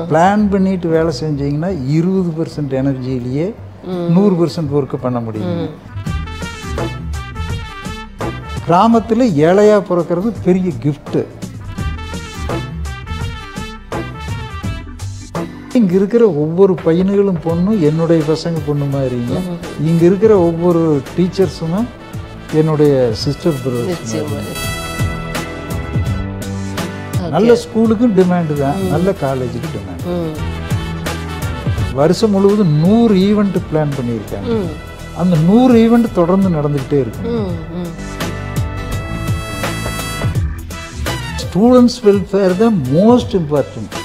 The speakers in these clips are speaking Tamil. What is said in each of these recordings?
பிளான் பண்ணிட்டு வேலை செஞ்சீங்கன்னா 20% எனர்ஜியிலேயே 100% ஒர்க்கு பண்ண முடியும். கிராமத்தில் ஏழையாக பிறக்கிறது பெரிய கிஃப்ட்டு. இங்கே இருக்கிற ஒவ்வொரு பையன்களும் பொண்ணும் என்னுடைய பசங்க பொண்ணு மாதிரிங்க. இங்கே இருக்கிற ஒவ்வொரு டீச்சர்ஸுமே என்னுடைய சிஸ்டர் பிரதர்ஸ். நல்ல ஸ்கூலுக்கும் டிமாண்டு தான், நல்ல காலேஜுக்கு டிமாண்டு. வருஷம் முழுவதும் 100 ஈவெண்ட் பிளான் பண்ணியிருக்காங்க. அந்த 100 ஈவெண்ட் தொடர்ந்து நடந்துக்கிட்டே இருக்கு. ஸ்டூடெண்ட்ஸ் வெல்ஃபேர் தான் மோஸ்ட் இம்பார்ட்டன்ட்.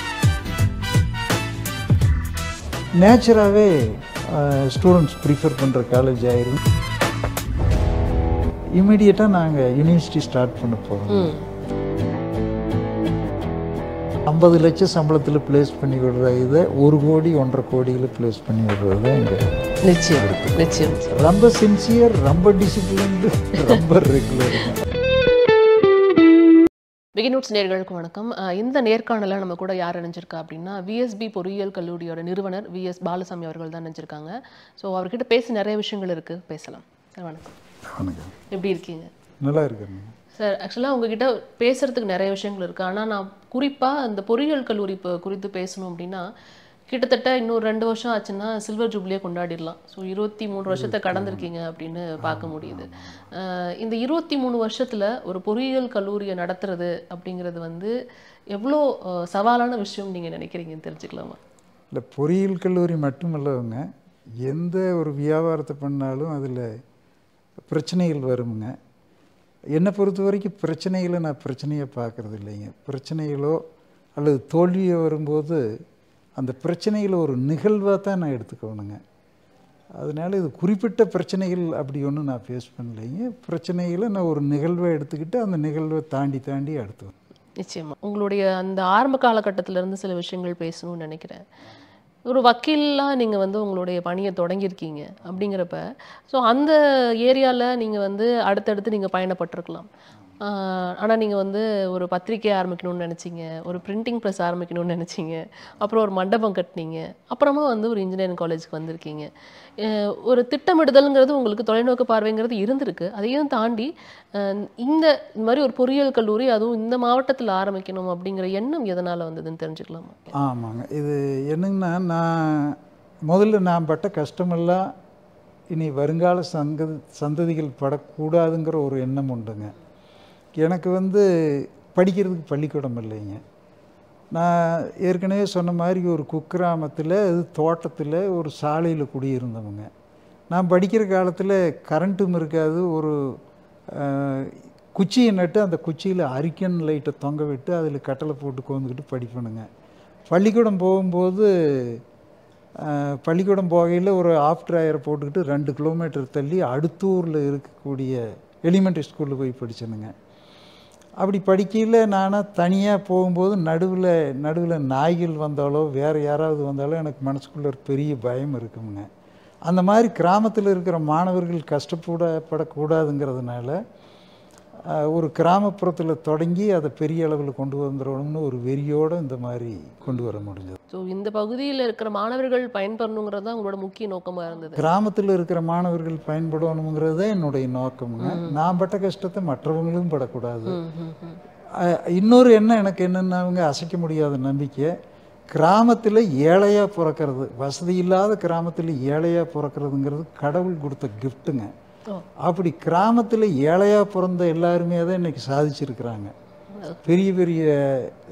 நேச்சராகவே ஸ்டூடெண்ட்ஸ் ப்ரிஃபர் பண்ணுற காலேஜ் ஆயிரும். இமீடியட்டாக நாங்கள் யூனிவர்சிட்டி ஸ்டார்ட் பண்ண போகிறோம். 50 லட்சம் சம்பளத்தில் பிளேஸ் பண்ணி விடுற இதை 1 கோடி 1.5 கோடியில் பிளேஸ் பண்ணி விடுறது தான் இங்கே நிச்சயம் நிச்சயம். ரொம்ப சின்சியர், ரொம்ப டிசிப்ளின்டு, ரொம்ப ரெகுலர். விகினூட்ஸ் நேயர்களுக்கு வணக்கம். இந்த நேர்காணலில் நம்ம கூட யார் இணைஞ்சிருக்கா அப்படின்னா விஎஸ்பி பொறியியல் கல்லூரியோட நிறுவனர் விஎஸ் பாலசாமி அவர்கள் தான் இணைஞ்சிருக்காங்க. ஸோ அவர்கிட்ட பேசி நிறைய விஷயங்கள் இருக்குது, பேசலாம். சார் வணக்கம். வணக்கம். எப்படி இருக்கீங்க? நல்லா இருக்குங்க சார். ஆக்சுவலாக உங்ககிட்ட பேசுகிறதுக்கு நிறைய விஷயங்கள் இருக்குது. ஆனால் நான் குறிப்பாக அந்த பொறியியல் கல்லூரி குறித்து பேசணும் அப்படின்னா கிட்டத்தட்ட இன்னும் 2 வருஷம் ஆச்சுன்னா சில்வர் ஜூப்ளியே கொண்டாடிடலாம். ஸோ 23 வருஷத்தை கடந்திருக்கீங்க அப்படின்னு பார்க்க முடியுது. இந்த 23 வருஷத்தில் ஒரு பொறியியல் கல்லூரியை நடத்துறது அப்படிங்கிறது வந்து எவ்வளோ சவாலான விஷயம் நீங்கள் நினைக்கிறீங்கன்னு தெரிஞ்சுக்கலாமா? இல்லை, பொறியியல் கல்லூரி மட்டுமல்லவங்க, எந்த ஒரு வியாபாரத்தை பண்ணாலும் அதில் பிரச்சனைகள் வருங்க. என்னை பொறுத்த வரைக்கும் பிரச்சனைகளை நான் பிரச்சனையை பார்க்குறது இல்லைங்க. பிரச்சனைகளோ அல்லது தோல்வியோ வரும்போது அந்த பிரச்சனைகளை ஒரு நிகழ்வாக தான் நான் எடுத்துக்கணுங்க. அதனால் இது குறிப்பிட்ட பிரச்சனைகள் அப்படி ஒன்றும் நான் ஃபேஸ் பண்ணலைங்க. பிரச்சனைகளை நான் ஒரு நிகழ்வை எடுத்துக்கிட்டு அந்த நிகழ்வை தாண்டி அடுத்து. நிச்சயமாக உங்களுடைய அந்த ஆரம்ப காலகட்டத்திலேருந்து சில விஷயங்கள் பேசணும்னு நினைக்கிறேன். ஒரு வக்கீலாக நீங்கள் வந்து உங்களுடைய பணியை தொடங்கியிருக்கீங்க அப்படிங்கிறப்ப ஸோ அந்த ஏரியாவில் நீங்கள் வந்து அடுத்தடுத்து நீங்கள் பயணப்பட்டிருக்கலாம். ஆனால் நீங்கள் வந்து ஒரு பத்திரிக்கை ஆரம்பிக்கணும்னு நினச்சிங்க, ஒரு பிரிண்டிங் ப்ரெஸ் ஆரம்பிக்கணும்னு நினச்சிங்க, அப்புறம் ஒரு மண்டபம் கட்டினீங்க, அப்புறமா வந்து ஒரு இன்ஜினியரிங் காலேஜுக்கு வந்திருக்கீங்க. ஒரு திட்டமிடுதல்ங்கிறது உங்களுக்கு தொலைநோக்கு பார்வைங்கிறது இருந்திருக்கு. அதையும் தாண்டி இந்த மாதிரி ஒரு பொறியியல் கல்லூரி அதுவும் இந்த மாவட்டத்தில் ஆரம்பிக்கணும் அப்படிங்கிற எண்ணம் எதனால் வந்ததுன்னு தெரிஞ்சுக்கலாமா? ஆமாங்க, இது என்னங்கன்னா, நான் பட்ட கஷ்டமெல்லாம் இனி வருங்கால சந்ததிகள் படக்கூடாதுங்கிற ஒரு எண்ணம் உண்டுங்க. எனக்கு வந்து படிக்கிறதுக்கு பள்ளிக்கூடம் இல்லைங்க. நான் ஏற்கனவே சொன்ன மாதிரி ஒரு குக்கிராமத்தில் தோட்டத்தில் ஒரு சாலையில் குடியிருந்தவங்க. நான் படிக்கிற காலத்தில் கரண்ட்டும் இருக்காது. ஒரு குச்சியை நட்டு அந்த குச்சியில் அரிக்கன் லைட்டை தொங்க விட்டு அதில் கட்டளை போட்டு கோந்துக்கிட்டு படிப்பணுங்க. பள்ளிக்கூடம் போகும்போது பள்ளிக்கூடம் போகையில் ஒரு ஆஃப்டர் போட்டுக்கிட்டு 2 கிலோமீட்டர் தள்ளி அடுத்தூரில் இருக்கக்கூடிய எலிமெண்ட்ரி ஸ்கூலில் போய் படித்தேனுங்க. அப்படி படிக்கையில் நானாக தனியாக போகும்போது நடுவில் நாய்கள் வந்தாலோ வேறு யாராவது வந்தாலோ எனக்கு மனசுக்குள்ளே ஒரு பெரிய பயம் இருக்குங்க. அந்த மாதிரி கிராமத்தில் இருக்கிற மாணவர்கள் கஷ்டப்படக்கூடாதுங்கிறதுனால ஒரு கிராமப்புறத்தில் தொடங்கி அதை பெரிய அளவில் கொண்டு வந்துடணும்னு ஒரு வெறியோடு இந்த மாதிரி கொண்டு வர முடிஞ்சது. ஸோ இந்த பகுதியில் இருக்கிற மாணவர்கள் பயன்பெறணுங்கிறது தான் உங்களோட முக்கிய நோக்கமாக இருந்தது. கிராமத்தில் இருக்கிற மாணவர்கள் பயன்படணுங்கிறது தான் என்னுடைய நோக்கமுங்க. நான் பட்ட கஷ்டத்தை மற்றவங்களும் படக்கூடாது. இன்னொரு எண்ணம் எனக்கு என்னென்னாங்க, அசைக்க முடியாத நம்பிக்கை. கிராமத்தில் ஏழையாக பிறக்கிறது, வசதி இல்லாத கிராமத்தில் ஏழையாக பிறக்கிறதுங்கிறது கடவுள் கொடுத்த கிஃப்ட்டுங்க. அப்படி கிராமத்தில் ஏழையாக பிறந்த எல்லாருமே தான் இன்றைக்கி சாதிச்சிருக்கிறாங்க. பெரிய பெரிய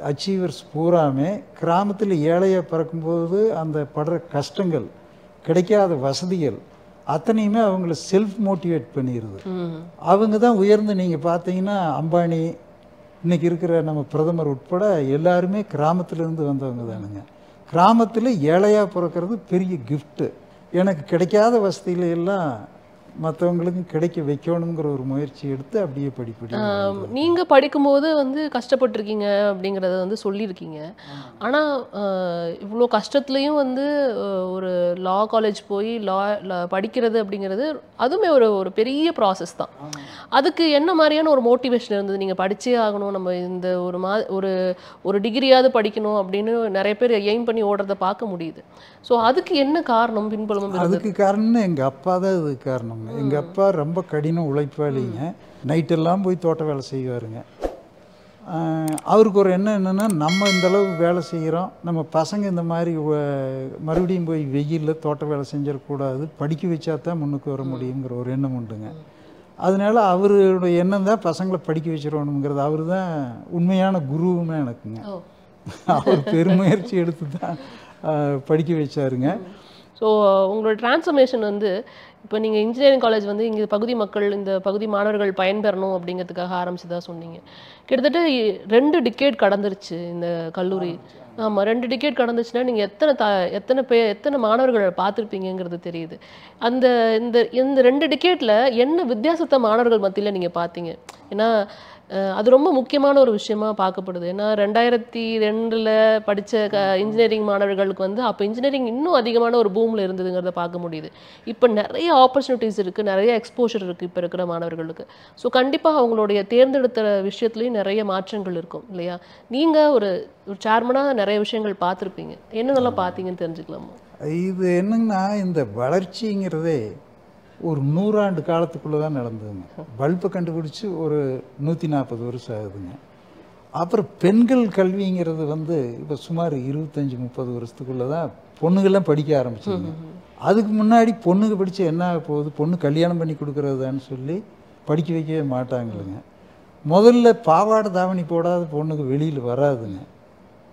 அச்சீவர்ஸ் பூராமே கிராமத்தில் ஏழையாக பிறக்கும்போது அந்த படுற கஷ்டங்கள், கிடைக்காத வசதிகள் அத்தனையுமே அவங்கள செல்ஃப் மோட்டிவேட் பண்ணிடுது. அவங்க தான் உயர்ந்து, நீங்கள் பார்த்தீங்கன்னா அம்பானி, இன்றைக்கி இருக்கிற நம்ம பிரதமர் உட்பட எல்லாருமே கிராமத்திலேருந்து வந்தவங்க தானுங்க. கிராமத்தில் ஏழையாக பிறக்கிறது பெரிய கிஃப்ட்டு. எனக்கு கிடைக்காத வசதியில எல்லாம் மற்றவங்களுக்கும் கிடைக்க வைக்கணுங்கிற ஒரு முயற்சி எடுத்து அப்படியே படிப்படி நீங்க படிக்கும்போது வந்து கஷ்டப்பட்டிருக்கீங்க அப்படிங்கிறத வந்து சொல்லியிருக்கீங்க. ஆனா இவ்வளோ கஷ்டத்துலயும் வந்து ஒரு லா காலேஜ் போய் படிக்கிறது அப்படிங்கிறது அதுவுமே ஒரு ஒரு பெரிய ப்ராசஸ் தான். அதுக்கு என்ன மாதிரியான ஒரு மோட்டிவேஷன் இருந்தது? நீங்க படிச்சே ஆகணும், நம்ம இந்த ஒரு ஒரு டிகிரியாவது படிக்கணும் அப்படின்னு நிறைய பேர் எய்ம் பண்ணி ஓடுறத பார்க்க முடியுது. ஸோ அதுக்கு என்ன காரணம் பின்புலமும் இருந்தது? அதுக்கு காரணம்னு எங்கள் அப்பா தான் இதுக்கு காரணங்க. எங்கள் அப்பா ரொம்ப கடின உழைப்பாளிங்க. நைட்டெல்லாம் போய் தோட்ட வேலை செய்வாருங்க. அவருக்கு ஒரு எண்ணம் என்னென்னா, நம்ம இந்தளவு வேலை செய்கிறோம், நம்ம பசங்க இந்த மாதிரி மறுபடியும் போய் வெயிலில் தோட்ட வேலை செஞ்சிடக்கூடாது, படிக்க வச்சா தான் முன்னுக்கு வர முடியுங்கிற ஒரு எண்ணம் உண்டுங்க. அதனால அவருடைய எண்ணம் தான் பசங்களை படிக்க வச்சிடணுங்கிறது. அவர் தான் உண்மையான குருவுமே எனக்குங்க. அவர் பெருமுயற்சி எடுத்து தான் படிக்க வச்சாருங்க. ஸோ உங்களோட டிரான்ஸ்ஃபர்மேஷன் வந்து இப்போ நீங்கள் இன்ஜினியரிங் காலேஜ் வந்து இங்கே பகுதி மக்கள், இந்த பகுதி மாணவர்கள் பயன்பெறணும் அப்படிங்கிறதுக்காக ஆரம்பிச்சதா சொன்னீங்க. கிட்டத்தட்ட 2 டிகேட் கடந்துருச்சு இந்த கல்லூரி. ஆமாம், 2 டிகேட் கடந்துச்சுன்னா நீங்கள் எத்தனை மாணவர்களை பார்த்துருப்பீங்கிறது தெரியுது. அந்த இந்த இந்த 2 டிகேட்டில் என்ன வித்தியாசத்தை மாணவர்கள் மத்தியில் நீங்கள் பார்த்தீங்க? ஏன்னா அது ரொம்ப முக்கியமான ஒரு விஷயமா பார்க்கப்படுது. ஏன்னா 2002 படித்த இன்ஜினியரிங் மாணவர்களுக்கு வந்து அப்போ இன்ஜினியரிங் இன்னும் அதிகமான ஒரு பூமில் இருந்ததுங்கிறத பார்க்க முடியுது. இப்போ நிறைய ஆப்பர்ச்சுனிட்டிஸ் இருக்குது, நிறைய எக்ஸ்போஷர் இருக்குது இப்போ இருக்கிற மாணவர்களுக்கு. ஸோ கண்டிப்பாக அவங்களுடைய தேர்ந்தெடுத்த விஷயத்துலையும் நிறைய மாற்றங்கள் இருக்கும் இல்லையா? நீங்கள் ஒரு சேர்மனாக நிறைய விஷயங்கள் பார்த்துருப்பீங்க. என்னென்னலாம் பார்த்தீங்கன்னு தெரிஞ்சுக்கலாமா? இது என்னங்கன்னா, இந்த வளர்ச்சிங்கிறதே ஒரு 100 ஆண்டு காலத்துக்குள்ளே தான் நடந்ததுங்க. பல்பை கண்டுபிடிச்சி ஒரு 140 வருஷம் ஆகுதுங்க. அப்புறம் பெண்கள் கல்விங்கிறது வந்து இப்போ சுமார் 25-30 வருஷத்துக்குள்ளே தான் பொண்ணுங்கள்லாம் படிக்க ஆரம்பிச்சிங்க. அதுக்கு முன்னாடி பொண்ணுங்க படித்து என்ன ஆக போகுது, பொண்ணு கல்யாணம் பண்ணி கொடுக்குறதான்னு சொல்லி படிக்க வைக்கவே மாட்டாங்களுங்க. முதல்ல பாவாடை தாவணி போடாத பொண்ணுக்கு வெளியில் வராதுங்க.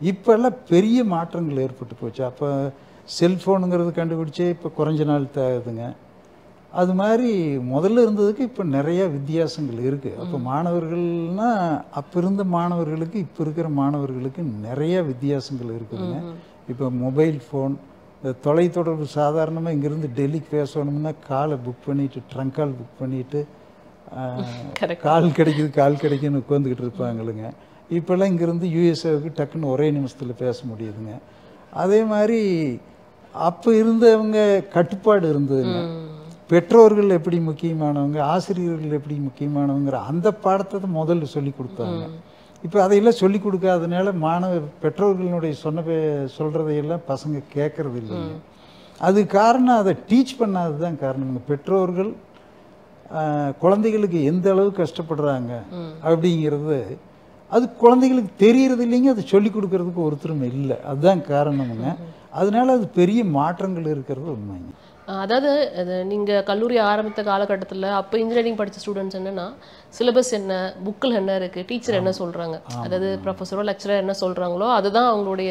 இப்போல்லாம் பெரிய மாற்றங்கள் ஏற்பட்டு போச்சு. அப்போ செல்ஃபோனுங்கிறது கண்டுபிடிச்சே இப்போ குறைஞ்ச நாள் தேவைதுங்க. அது மாதிரி முதல்ல இருந்ததுக்கு இப்போ நிறைய வித்தியாசங்கள் இருக்குது. அப்போ மாணவர்கள்னால் அப்போ இருந்த மாணவர்களுக்கு இப்போ இருக்கிற மாணவர்களுக்கு நிறைய வித்தியாசங்கள் இருக்குதுங்க. இப்போ மொபைல் ஃபோன், தொலைத்தொடர்பு சாதாரணமாக இங்கேருந்து டெல்லிக்கு பேசணும்னா காலை புக் பண்ணிவிட்டு, ட்ரங்க் கால் புக் பண்ணிவிட்டு கால் கிடைக்குதுன்னு உட்காந்துக்கிட்டு இருப்பாங்களுங்க. இப்போல்லாம் இங்கேருந்து யூஎஸ்ஏவுக்கு டக்குன்னு ஒரே நிமிஷத்தில் பேச முடியுதுங்க. அதே மாதிரி அப்போ இருந்தவங்க கட்டுப்பாடு இருந்ததுங்க. பெற்றோர்கள் எப்படி முக்கியமானவங்க, ஆசிரியர்கள் எப்படி முக்கியமானவங்கிற அந்த பாடத்தை முதல்ல சொல்லி கொடுத்தாங்க. இப்போ அதையெல்லாம் சொல்லி கொடுக்காதனால பெற்றோர்களுடைய சொல்கிறதையெல்லாம் பசங்க கேட்கறது இல்லைங்க. அது காரணம் அதை டீச் பண்ணாது தான் காரணங்க. பெற்றோர்கள் குழந்தைகளுக்கு எந்த அளவு கஷ்டப்படுறாங்க அப்படிங்கிறது அது குழந்தைகளுக்கு தெரியறது இல்லைங்க. அது சொல்லி கொடுக்கறதுக்கு ஒருத்தரும் இல்லை. அதுதான் காரணமுங்க. அதனால அது பெரிய மாற்றங்கள் இருக்கிறது உண்மைங்க. அதாவது நீங்கள் கல்லூரி ஆரம்பித்த காலகட்டத்தில் அப்போ இன்ஜினியரிங் படித்த ஸ்டூடெண்ட்ஸ் என்னென்னா, சிலபஸ் என்ன, புக்கில் என்ன இருக்குது, டீச்சர் என்ன சொல்கிறாங்க, அதாவது ப்ரொஃபஸரோ லெக்சரோ என்ன சொல்கிறாங்களோ அதுதான் அவங்களுடைய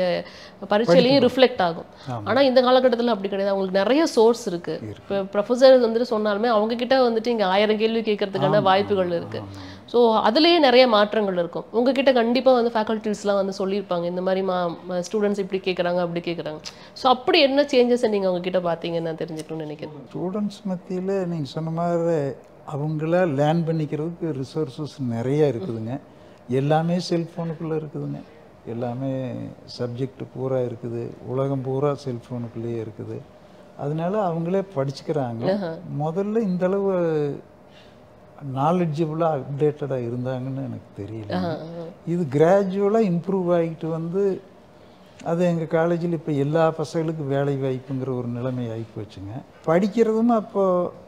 பரீட்சையிலையும் ரிஃப்ளெக்ட் ஆகும். ஆனால் இந்த காலகட்டத்தில் அப்படி கிடையாது. அவங்களுக்கு நிறைய சோர்ஸ் இருக்குது. இப்போ ப்ரொஃபஸர் வந்துட்டு சொன்னாலுமே அவங்கக்கிட்ட வந்துட்டு இங்கே 1000 கேள்வி கேட்கறதுக்கான வாய்ப்புகள் இருக்குது. ஸோ அதுலேயே நிறைய மாற்றங்கள் இருக்கும். உங்ககிட்ட கண்டிப்பாக வந்து ஃபேக்கல்ட்டிஸ்லாம் வந்து சொல்லியிருப்பாங்க, இந்த மாதிரி ஸ்டூடெண்ட்ஸ் இப்படி கேட்குறாங்க அப்படி கேட்குறாங்க. ஸோ அப்படி என்ன சேஞ்சஸை நீங்கள் உங்ககிட்ட பார்த்தீங்கன்னு நான் தெரிஞ்சுக்கணும்னு நினைக்கிறேன். ஸ்டூடெண்ட்ஸ் மத்தியில் நீங்கள் சொன்ன மாதிரி அவங்கள லேர்ன் பண்ணிக்கிறதுக்கு ரிசோர்ஸஸ் நிறைய இருக்குதுங்க. எல்லாமே செல்ஃபோனுக்குள்ளே இருக்குதுங்க. எல்லாமே சப்ஜெக்ட் பூரா இருக்குது. உலகம் பூரா செல்ஃபோனுக்குள்ளேயே இருக்குது. அதனால அவங்களே படிச்சுக்கிறாங்க. முதல்ல இந்தளவு நாலெட்ஜபிளாக அப்டேட்டடாக இருந்தாங்கன்னு எனக்கு தெரியல. இது கிராஜுவலாக இம்ப்ரூவ் ஆகிட்டு வந்து அது எங்கள் காலேஜில் இப்போ எல்லா பசங்களுக்கும் வேலை வாய்ப்புங்கிற ஒரு நிலைமை ஆகி போச்சுங்க. படிக்கிறதும் அப்போது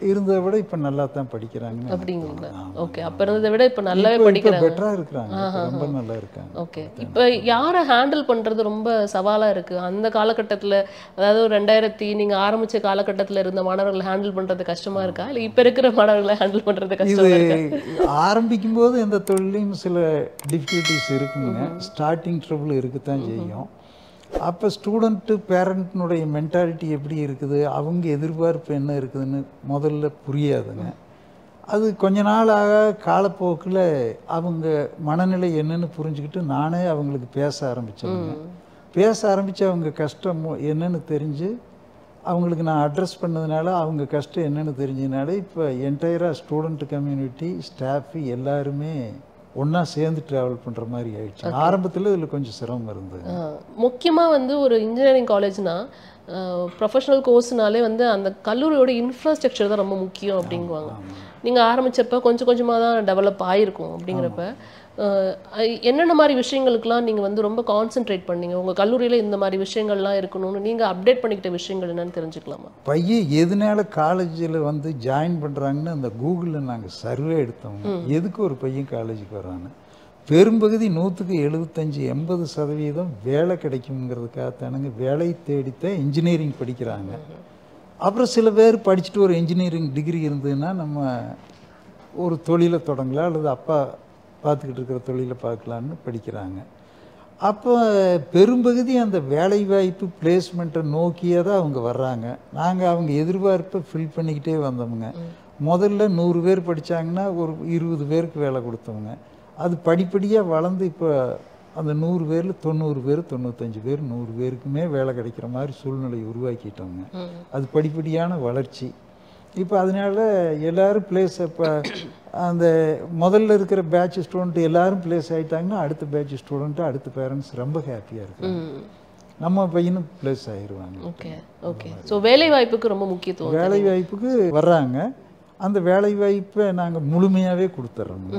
இருந்ததை விட இப்போ நல்லா தான் படிக்கிறாங்க. அப்படிங்களா? ஓகே, அப்போ இருந்ததை விட இப்போ நல்லாவே படிக்கிறாங்க, பெட்டராக இருக்கிறாங்க, ரொம்ப நல்லா இருக்காங்க. ஓகே, இப்போ யாரை ஹேண்டில் பண்ணுறது ரொம்ப சவாலாக இருக்குது அந்த காலகட்டத்தில்? அதாவது 2000 நீங்கள் ஆரம்பித்த காலகட்டத்தில் இருந்த மாணவர்களை ஹேண்டில் பண்ணுறது கஷ்டமாக இருக்கா, இல்லை இப்போ இருக்கிற மாணவர்களை ஹேண்டில் பண்ணுறது கஷ்டமாக இருக்கா? ஆரம்பிக்கும் போது எந்த தொழிலையும் சில டிஃபிகல்ட்டிஸ் இருக்குங்க. ஸ்டார்டிங் ட்ரபிள் இருக்குத்தான் செய்யும். அப்போ ஸ்டூடெண்ட்டு பேரண்ட்னுடைய மென்டாலிட்டி எப்படி இருக்குது, அவங்க எதிர்பார்ப்பு என்ன இருக்குதுன்னு முதல்ல புரியாதுங்க. அது கொஞ்ச நாள் ஆக காலப்போக்கில் அவங்க மனநிலை என்னன்னு புரிஞ்சுக்கிட்டு நானே அவங்களுக்கு பேச ஆரம்பித்தேங்க. பேச ஆரம்பித்து அவங்க கஷ்டம் என்னன்னு தெரிஞ்சு அவங்களுக்கு நான் அட்ரஸ் பண்ணதுனால அவங்க கஷ்டம் என்னென்னு தெரிஞ்சதுனால இப்போ என்டையராக ஸ்டூடெண்ட் கம்யூனிட்டி ஸ்டாஃபு எல்லாருமே ஒன்றா சேர்ந்து ட்ராவல் பண்ணுற மாதிரி ஆயிடுச்சு. ஆரம்பத்தில் இதில் கொஞ்சம் சிரமம் இருந்தது. முக்கியமாக வந்து ஒரு இன்ஜினியரிங் காலேஜ்னா ப்ரொஃபஷனல் கோர்ஸ்னாலே வந்து அந்த கல்லூரியோட இன்ஃப்ராஸ்ட்ரக்சர் தான் ரொம்ப முக்கியம் அப்படிங்குவாங்க. நீங்கள் ஆரம்பித்தப்போ கொஞ்சம் கொஞ்சமாக தான் டெவலப் ஆகிருக்கும். அப்படிங்கிறப்ப என்னென்ன மாதிரி விஷயங்களுக்கெல்லாம் நீங்கள் வந்து ரொம்ப கான்சென்ட்ரேட் பண்ணீங்க? உங்கள் கல்லூரியில் இந்த மாதிரி விஷயங்கள்லாம் இருக்கணும்னு நீங்கள் அப்டேட் பண்ணிக்கிட்ட விஷயங்கள் என்னன்னு தெரிஞ்சுக்கலாமா? பையன் எதனால காலேஜில் வந்து ஜாயின் பண்ணுறாங்கன்னு அந்த கூகுளில் நாங்கள் சர்வே எடுத்தோம். எதுக்கு ஒரு பையன் காலேஜுக்கு வர்றான்னு. பெரும்பகுதி 100க்கு 75-80% வேலை கிடைக்குங்கிறதுக்காகத்தானுங்க வேலை தேடித்தான் இன்ஜினியரிங் படிக்கிறாங்க. அப்புறம் சில பேர் படிச்சுட்டு ஒரு இன்ஜினியரிங் டிகிரி இருந்ததுன்னா நம்ம ஒரு தொழிலை தொடங்கலாம் அல்லது அப்பா பார்த்துக்கிட்டு இருக்கிற தொழிலை பார்க்கலான்னு படிக்கிறாங்க. அப்போ பெரும்பகுதி அந்த வேலைவாய்ப்பு பிளேஸ்மெண்ட்டை நோக்கியே தான் அவங்க வர்றாங்க. நாங்கள் அவங்க எதிர்பார்ப்பை ஃபில் பண்ணிக்கிட்டே வந்தோமுங்க. முதல்ல 100 பேர் படித்தாங்கன்னா ஒரு 20 பேருக்கு வேலை கொடுத்தவங்க. அது படிப்படியாக வளர்ந்து இப்போ அந்த 100 பேரில் 90 பேர் 95 பேர் 100 பேருக்குமே வேலை கிடைக்கிற மாதிரி சூழ்நிலை உருவாக்கிட்டோங்க. அது படிப்படியான வளர்ச்சி. இப்போ அதனால எல்லோரும் பிளேஸ் இப்போ அந்த முதல்ல இருக்கிற பேட்ச் ஸ்டூடெண்ட் எல்லோரும் பிளேஸ் ஆகிட்டாங்கன்னா அடுத்த பேட்ச் ஸ்டூடெண்ட்டு அடுத்த பேரண்ட்ஸ் ரொம்ப ஹாப்பியாக இருக்காங்க. நம்ம பையனும் பிளேஸ் ஆகிடுவாங்க. Okay okay. ஸோ வேலை வாய்ப்புக்கு ரொம்ப முக்கியத்துவம். வேலை வாய்ப்புக்கு வர்றாங்க. அந்த வேலை வாய்ப்பை நாங்கள் முழுமையாகவே கொடுத்துட்றோங்க.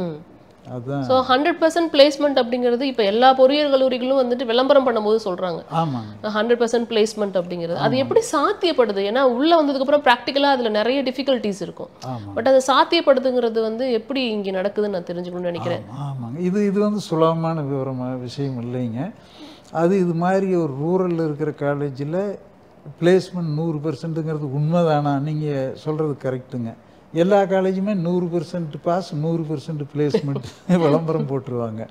அதுதான். ஸோ 100% பிளேஸ்மெண்ட் அப்படிங்கிறது இப்போ எல்லா பொறியியல் கல்லூரிகளும் வந்துட்டு விளம்பரம் பண்ணும்போது சொல்கிறாங்க. ஆமாங்க. 100% பிளேஸ்மெண்ட் அப்படிங்கிறது அது எப்படி சாத்தியப்படுது? ஏன்னா உள்ளே வந்ததுக்கப்புறம் ப்ராக்டிக்கலாக அதில் நிறைய டிஃபிகல்ட்டிஸ் இருக்கும். பட் அதை சாத்தியப்படுதுங்கிறது வந்து எப்படி இங்கே நடக்குதுன்னு நான் தெரிஞ்சுக்கணும்னு நினைக்கிறேன். ஆமாங்க. இது வந்து சுலபமான விஷயம் இல்லைங்க. அது இது மாதிரி ஒரு ரூரலில் இருக்கிற காலேஜில் பிளேஸ்மெண்ட் 100%ங்கிறது உண்மைதானா? நீங்கள் சொல்கிறது கரெக்டுங்க. எல்லா காலேஜுமே 100% பாஸ் 100% பிளேஸ்மெண்ட் விளம்பரம் போட்டுருவாங்க.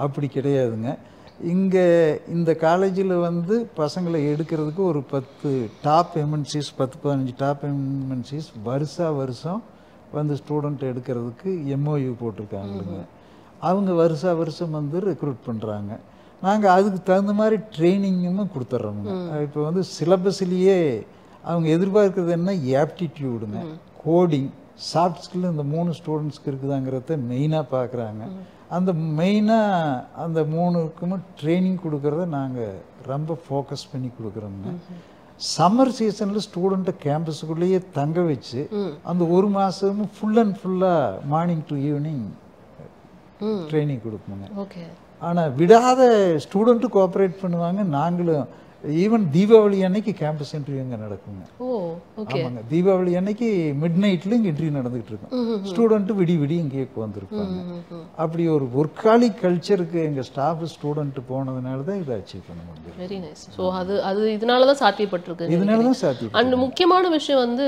அப்படி கிடையாதுங்க. இங்கே இந்த காலேஜில் வந்து பசங்களை எடுக்கிறதுக்கு ஒரு 10 டாப் எம்என்சிஸ் 10-15 டாப் எம்என்சிஸ் வருஷம் வந்து ஸ்டூடெண்ட் எடுக்கிறதுக்கு MOU போட்டிருக்காங்க. அவங்க வருஷம் வந்து ரெக்ரூட் பண்ணுறாங்க. நாங்கள் அதுக்கு தகுந்த மாதிரி ட்ரைனிங்கும் கொடுத்துட்றோங்க. இப்போ வந்து சிலபஸ்லேயே அவங்க எதிர்பார்க்குறது என்ன, ஆப்டிடியூடுங்க, கோடிங், சாஃப்ட் ஸ்கில் இந்த 3 ஸ்டூடெண்ட்ஸ்க்கு இருக்குதாங்கிறத மெயினாக பார்க்குறாங்க. அந்த மெயினாக அந்த 3க்குமே ட்ரைனிங் கொடுக்குறத நாங்கள் ரொம்ப ஃபோக்கஸ் பண்ணி கொடுக்குறோங்க. சம்மர் சீசனில் ஸ்டூடெண்ட்டை கேம்பஸுக்குள்ளேயே தங்க வச்சு அந்த ஒரு மாதமும் ஃபுல் அண்ட் ஃபுல்லாக மார்னிங் டு ஈவினிங் ட்ரைனிங் கொடுப்போங்க. ஓகே. ஆனால் விடாத ஸ்டூடெண்ட்டு கோஆப்ரேட் பண்ணுவாங்க. நாங்களும் ஈவன் தீபாவளி அன்னைக்கு கேம்பஸ் இன்டர்வியூ இங்கே நடக்குங்க. ஆமாங்க. தீபாவளி அன்னைக்கு மிட் நைட்டில் இங்கே இன்டர்வியூ நடந்துகிட்டு இருக்கும். ஸ்டூடெண்ட்டு விடி இங்கேயே வந்துருப்பாங்க. அப்படி ஒரு ஒர்க்காலிக் கல்ச்சருக்கு எங்கள் ஸ்டாஃப் ஸ்டூடெண்ட்டு போனதுனால தான் இதை அச்சீவ் பண்ண முடியும். Very nice. ஸோ அது இதனால தான் சாத்தியப்பட்டிருக்கு. இதனால தான் சாத்தியம். அண்ட் முக்கியமான விஷயம் வந்து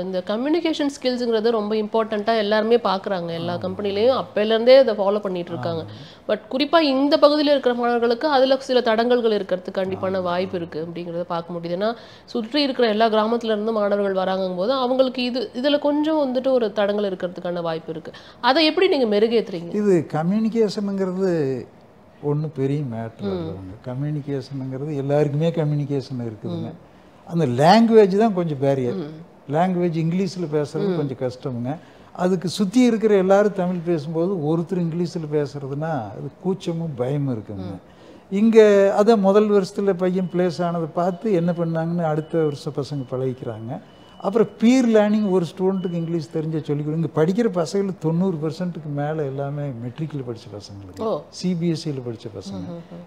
இந்த கம்யூனிகேஷன் ஸ்கில்ஸுங்கிறது ரொம்ப இம்பார்ட்டண்ட்டாக எல்லாருமே பார்க்குறாங்க. எல்லா கம்பெனிலையும் அப்போலேருந்தே அதை ஃபாலோ பண்ணிட்டு இருக்காங்க. பட் குறிப்பாக இந்த பகுதியில் இருக்கிற மாணவர்களுக்கு அதில் சில தடங்கல்கள் இருக்கிறதுக்கு கண்டிப்பான வாய்ப்பு இருக்குது அப்படிங்கிறத பார்க்க முடியுது. ஏன்னா சுற்றி இருக்கிற எல்லா கிராமத்துலேருந்து மாணவர்கள் வராங்கும் போது அவங்களுக்கு இதில் கொஞ்சம் வந்துட்டு ஒரு தடங்கள் இருக்கிறதுக்கான வாய்ப்பு இருக்குது. அதை எப்படி நீங்கள் மெருகேற்றுறீங்க? இது கம்யூனிகேஷனுங்கிறது ஒன்றும் பெரிய மேட்ரு இல்லைங்க. கம்யூனிகேஷனுங்கிறது எல்லாருக்குமே கம்யூனிகேஷன் இருக்குதுங்க. அந்த லாங்குவேஜ் தான் கொஞ்சம் பேரியர். லாங்குவேஜ் இங்கிலீஷில் பேசுகிறது கொஞ்சம் கஷ்டமுங்க. அதுக்கு சுற்றி இருக்கிற எல்லாரும் தமிழ் பேசும்போது ஒருத்தர் இங்கிலீஷில் பேசுகிறதுனா அது கூச்சமும் பயமும் இருக்குங்க. இங்கே அதான் முதல் வருஷத்தில் பையன் பிளேஸ் ஆனதை பார்த்து என்ன பண்ணாங்கன்னு அடுத்த வருஷம் பசங்க பழகிக்கிறாங்க. அப்புறம் பீர் லேர்னிங் ஒரு ஸ்டூடெண்ட்டுக்கு இங்கிலீஷ் தெரிஞ்ச சொல்லிக் கொடுங்க. இங்கே படிக்கிற பசங்கள் 90%க்கு மேலே எல்லாமே மெட்ரிக்கில் படித்த பசங்களுக்கு, CBSEயில் படித்த பசங்க.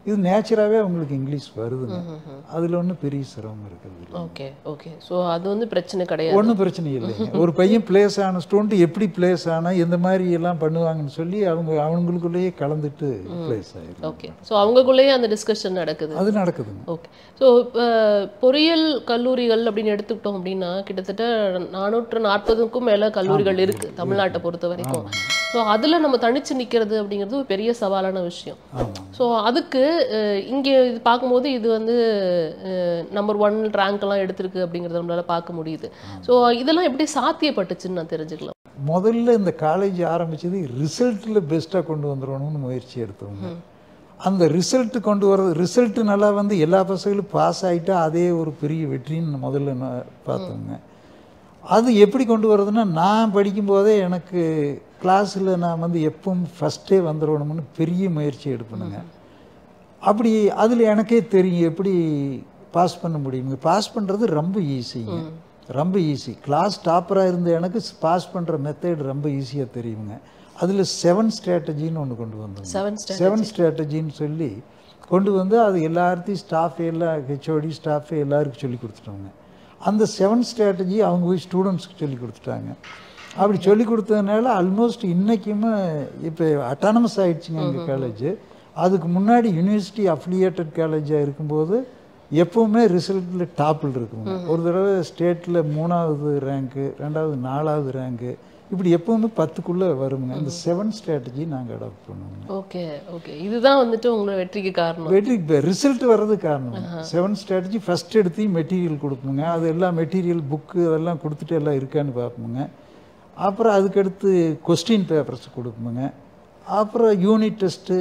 இது நேச்சராகவே அவங்களுக்கு இங்கிலீஷ் வருதுங்க. அதில் ஒன்றும் பெரிய சிரமம் இருக்குது. Okay okay. ஸோ அது வந்து பிரச்சனை கிடையாது. ஒன்றும் பிரச்சனை இல்லைங்க. ஒரு பையன் பிளேஸ் ஆன ஸ்டூடெண்ட் எப்படி பிளேஸ் ஆனால் எந்த மாதிரி எல்லாம் பண்ணுவாங்கன்னு சொல்லி அவங்களுக்குள்ளேயே கலந்துட்டு பிளேஸ் ஆகிடும். ஓகே. ஸோ அவங்களுக்குள்ளேயே அந்த டிஸ்கஷன் நடக்குது. அது நடக்குதுங்க. ஓகே. ஸோ பொறியியல் கல்லூரிகள் அப்படின்னு எடுத்துக்கிட்டோம் அப்படின்னா கிட்டத்தட்ட 440க்கும் மேலே கல்லூரிகள் இருக்குது தமிழ்நாட்டை பொறுத்த வரைக்கும். ஸோ அதில் நம்ம தனிச்சு நிற்கிறது அப்படிங்கிறது ஒரு பெரிய சவாலான விஷயம். ஸோ அதுக்கு இங்கே இது பார்க்கும்போது இது வந்து நம்பர் 1 ரேங்க்லாம் எடுத்திருக்கு அப்படிங்கிறத நம்மளால் பார்க்க முடியுது. ஸோ இதெல்லாம் எப்படி சாத்தியப்பட்டுச்சுன்னு நான் தெரிஞ்சுக்கலாம். முதல்ல இந்த காலேஜ் ஆரம்பித்தது ரிசல்ட்டில் பெஸ்ட்டாக கொண்டு வந்துடணும்னு முயற்சி எடுத்தவங்க. அந்த ரிசல்ட்டு கொண்டு வர்றது, ரிசல்ட்டு நல்லா வந்து எல்லா பசங்களும் பாஸ் ஆகிட்டா அதே ஒரு பெரிய வெற்றின்னு முதல்ல நான் பார்த்தோங்க. அது எப்படி கொண்டு வர்றதுன்னா, நான் படிக்கும்போதே எனக்கு கிளாஸில் நான் வந்து எப்பவும் ஃபஸ்ட்டே வந்துடணும்னு பெரிய முயற்சி எடுப்பேனுங்க. அப்படி அதில் எனக்கே தெரியும் எப்படி பாஸ் பண்ண முடியுங்க. பாஸ் பண்ணுறது ரொம்ப ஈஸிங்க, ரொம்ப ஈஸி. கிளாஸ் டாப்பராக இருந்த எனக்கு பாஸ் பண்ணுற மெத்தட் ரொம்ப ஈஸியாக தெரியுங்க. அதில் 7 ஸ்ட்ராட்டஜின்னு ஒன்று கொண்டு வந்தோம். 7 ஸ்ட்ராட்டஜின்னு சொல்லி கொண்டு வந்து அது எல்லாத்தையும் ஸ்டாஃப் எல்லாம் ஹெச்ஓடி ஸ்டாஃபு எல்லாருக்கும் சொல்லி கொடுத்துட்டோங்க. அந்த 7 ஸ்ட்ராட்டஜி அவங்க போய் ஸ்டூடெண்ட்ஸ்க்கு சொல்லி கொடுத்துட்டாங்க. அப்படி சொல்லி கொடுத்ததுனால ஆல்மோஸ்ட் இன்றைக்குமே இப்போ அட்டானமஸ் ஆகிடுச்சிங்க எங்கள் காலேஜ். அதுக்கு முன்னாடி யூனிவர்சிட்டி அஃபிலியேட்டட் காலேஜாக இருக்கும்போது எப்போவுமே ரிசல்ட்டில் டாப்பில் இருக்குங்க. ஒரு தடவை ஸ்டேட்டில் 3வது ரேங்க்கு, 2வது 4வது ரேங்க்கு, இப்படி எப்பவுமே 10க்குள்ளே வருங்க. இந்த 7 ஸ்ட்ராட்டஜி நாங்கள் அடாப்ட் பண்ணுவோங்க. ஓகே ஓகே, இதுதான் வந்துட்டு உங்களோட வெற்றிக்கு காரணம். வெற்றிக்கு ரிசல்ட் வர்றது காரணம் 7 ஸ்ட்ராட்டஜி. ஃபஸ்ட் எடுத்து மெட்டீரியல் கொடுப்போங்க. அது எல்லாம் மெட்டீரியல் புக்கு அதெல்லாம் கொடுத்துட்டு எல்லாம் இருக்கான்னு பார்ப்போங்க. அப்புறம் அதுக்கடுத்து கொஸ்டின் பேப்பர்ஸ் கொடுப்போங்க. அப்புறம் யூனிட் டெஸ்ட்டு,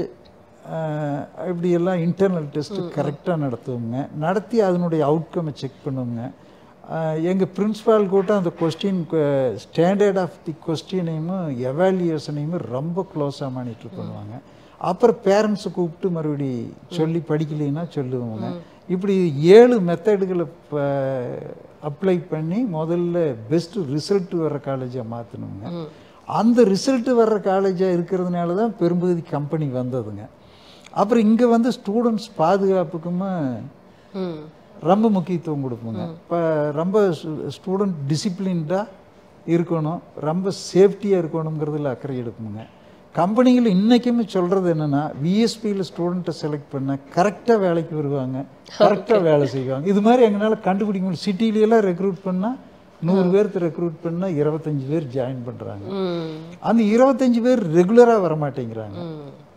இப்படியெல்லாம் இன்டர்னல் டெஸ்ட்டு கரெக்டாக நடத்துவோங்க. நடத்தி அதனுடைய அவுட்கம்மை செக் பண்ணுவோங்க. எங்கள் பிரின்ஸிபால் கூட அந்த கொஸ்டின் ஸ்டாண்டர்ட் ஆஃப் தி கொஸ்டினையும் எவாலுவேஷனையும் ரொம்ப க்ளோஸாக மானிட்டர் பண்ணுவாங்க. அப்புறம் பேரண்ட்ஸை கூப்பிட்டு மறுபடி சொல்லி படிக்கலைன்னா சொல்லுவாங்க. இப்படி 7 மெத்தடுகளை அப்ளை பண்ணி முதல்ல பெஸ்ட்டு ரிசல்ட் வர்ற காலேஜாக மாற்றணுங்க. அந்த ரிசல்ட்டு வர்ற காலேஜாக இருக்கிறதுனால தான் பெரும்பகுதி கம்பெனி வந்ததுங்க. அப்புறம் இங்கே வந்து ஸ்டூடெண்ட்ஸ் பாதுகாப்புக்குமே ரொம்ப முக்கியத்துவம் கொடுப்போங்க. இப்போ ரொம்ப ஸ்டூடெண்ட் டிசிப்ளின்டாக இருக்கணும், ரொம்ப சேஃப்டியாக இருக்கணுங்கிறதுல அக்கறை எடுப்போங்க. கம்பெனிகள் இன்றைக்குமே சொல்கிறது என்னென்னா, விஎஸ்பியில் ஸ்டூடெண்ட்டை செலக்ட் பண்ண கரெக்டாக வேலைக்கு வருவாங்க, கரெக்டாக வேலை செய்வாங்க. இது மாதிரி எங்களால் கண்டுபிடிக்க முடியும். சிட்டிலெல்லாம் ரெக்ரூட் பண்ணால் 100 பேர்த்து ரெக்ரூட் பண்ணால் 25 பேர் ஜாயின் பண்ணுறாங்க. அந்த 25 பேர் ரெகுலராக வரமாட்டேங்கிறாங்க.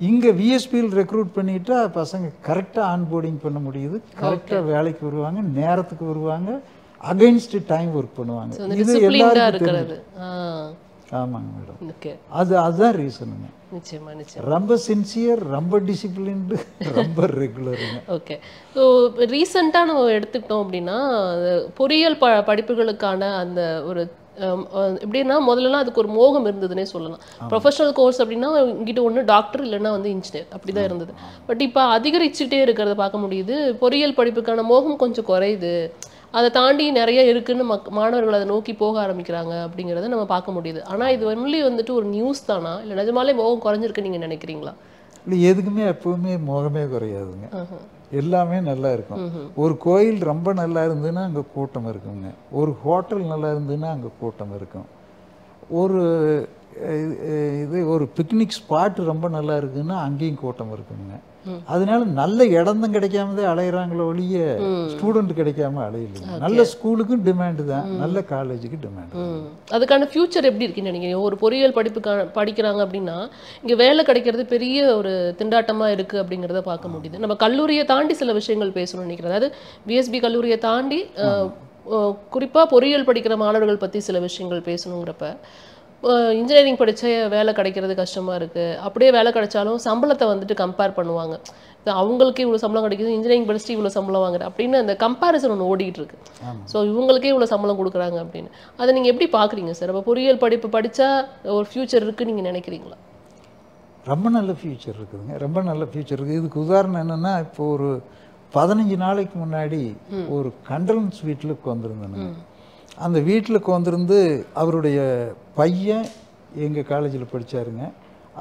இங்கே விஎஸ்பியில் ரெக்ரூட் பண்ணிட்டா பசங்க கரெக்டாக ஆன்போர்டிங் பண்ண முடியுது, கரெக்டாக வேலைக்கு வருவாங்க, நேரத்துக்கு வருவாங்க, அகைன்ஸ்ட் டைம் ஒர்க் பண்ணுவாங்க. இது எல்லாருக்கும் தெரியுது. ஆமாங்க மேடம், அதுதான் ரீசனுங்க. நிச்சயமா நிச்சயம். ரொம்ப சின்சியர், ரொம்ப டிசிப்ளின்டு, ரொம்ப ரெகுலருங்க. ஓகே, ஸோ ரீசெண்டாக நம்ம எடுத்துக்கிட்டோம் அப்படின்னா பொறியியல் படிப்புகளுக்கான அந்த ஒரு எப்படின்னா முதல்லலாம் அதுக்கு ஒரு மோகம் இருந்ததுன்னே சொல்லலாம். ப்ரொஃபஷனல் கோர்ஸ் அப்படின்னா இங்கிட்ட ஒன்று டாக்டர் இல்லைன்னா வந்து இன்ஜினியர் அப்படி தான் இருந்தது. பட் இப்போ அதிகரிச்சுக்கிட்டே இருக்கிறத பார்க்க முடியுது. பொறியியல் படிப்புக்கான மோகம் கொஞ்சம் குறையுது, அதை தாண்டி நிறைய இருக்குன்னு மாணவர்கள் அதை நோக்கி போக ஆரம்பிக்கிறாங்க அப்படிங்கிறத நம்ம பார்க்க முடியுது. ஆனால் இது ஒன்லி வந்துட்டு ஒரு நியூஸ் தானா, இல்லை நிஜமாலே மோகம் குறைஞ்சிருக்கு நீங்கள் நினைக்கிறீங்களா? இல்லை, எதுக்குமே எப்பவுமே மோகமே குறையாதுங்க, எல்லாமே நல்லா இருக்கும். ஒரு கோயில் ரொம்ப நல்லா இருந்ததுன்னா அங்கே கூட்டம் இருக்குங்க, ஒரு ஹோட்டல் நல்லா இருந்ததுன்னா அங்கே கூட்டம் இருக்கும், ஒரு பிக்னிக் ஸ்பாட் ரொம்ப நல்லா இருக்குன்னா அங்கேயும் கூட்டம் இருக்குங்க. அதனால நல்ல இடம்தான் கிடைக்காமதே அலையிறாங்களோ ஒழிய ஸ்டூடெண்ட் கிடைக்காம அலையில. நல்ல ஸ்கூலுக்கும் டிமாண்டு தான், நல்ல காலேஜுக்கு டிமாண்டு. அதுக்கான ஃபியூச்சர் எப்படி இருக்குன்னு நினைக்கிறீங்க? ஒரு பொறியியல் படிக்கிறாங்க அப்படின்னா இங்கே வேலை கிடைக்கிறது பெரிய ஒரு திண்டாட்டமாக இருக்குது அப்படிங்கிறத பார்க்க முடியுது. நம்ம கல்லூரியை தாண்டி சில விஷயங்கள் பேசணும்னு நினைக்கிறேன். அதாவது பிஎஸ்பி கல்லூரியை தாண்டி குறிப்பாக பொறியியல் படிக்கிற மாணவர்கள் பற்றி சில விஷயங்கள் பேசணுங்கிறப்ப, இன்ஜினியரிங் படித்த வேலை கிடைக்கிறது கஷ்டமாக இருக்குது, அப்படியே வேலை கிடைச்சாலும் சம்பளத்தை வந்துட்டு கம்பேர் பண்ணுவாங்க. அவங்களுக்கே இவ்வளோ சம்பளம் கிடைக்குது, இன்ஜினியரிங் படிச்சுட்டு இவ்வளோ சம்பளம் வாங்குற அப்படின்னு அந்த கம்பேரிசன் ஒன்று ஓடிக்கிட்டு இருக்கு. ஸோ இவங்களுக்கே இவ்வளோ சம்பளம் கொடுக்குறாங்க அப்படின்னு. அதை நீங்கள் எப்படி பார்க்குறீங்க சார்? அப்போ பொறியியல் படிப்பு படித்தா ஒரு ஃப்யூச்சர் இருக்குன்னு நீங்கள் நினைக்கிறீங்களா? ரொம்ப நல்ல ஃப்யூச்சர் இருக்குதுங்க, ரொம்ப நல்ல ஃப்யூச்சர் இருக்குது. இதுக்கு உதாரணம் என்னென்னா, இப்போ ஒரு 15 நாளைக்கு முன்னாடி ஒரு கண்டலன்ஸ் வீட்டிலுக்கு வந்திருந்தேங்க. அந்த வீட்டிலுக்கு வந்திருந்து அவருடைய பையன் எங்கள் காலேஜில் படித்தாருங்க.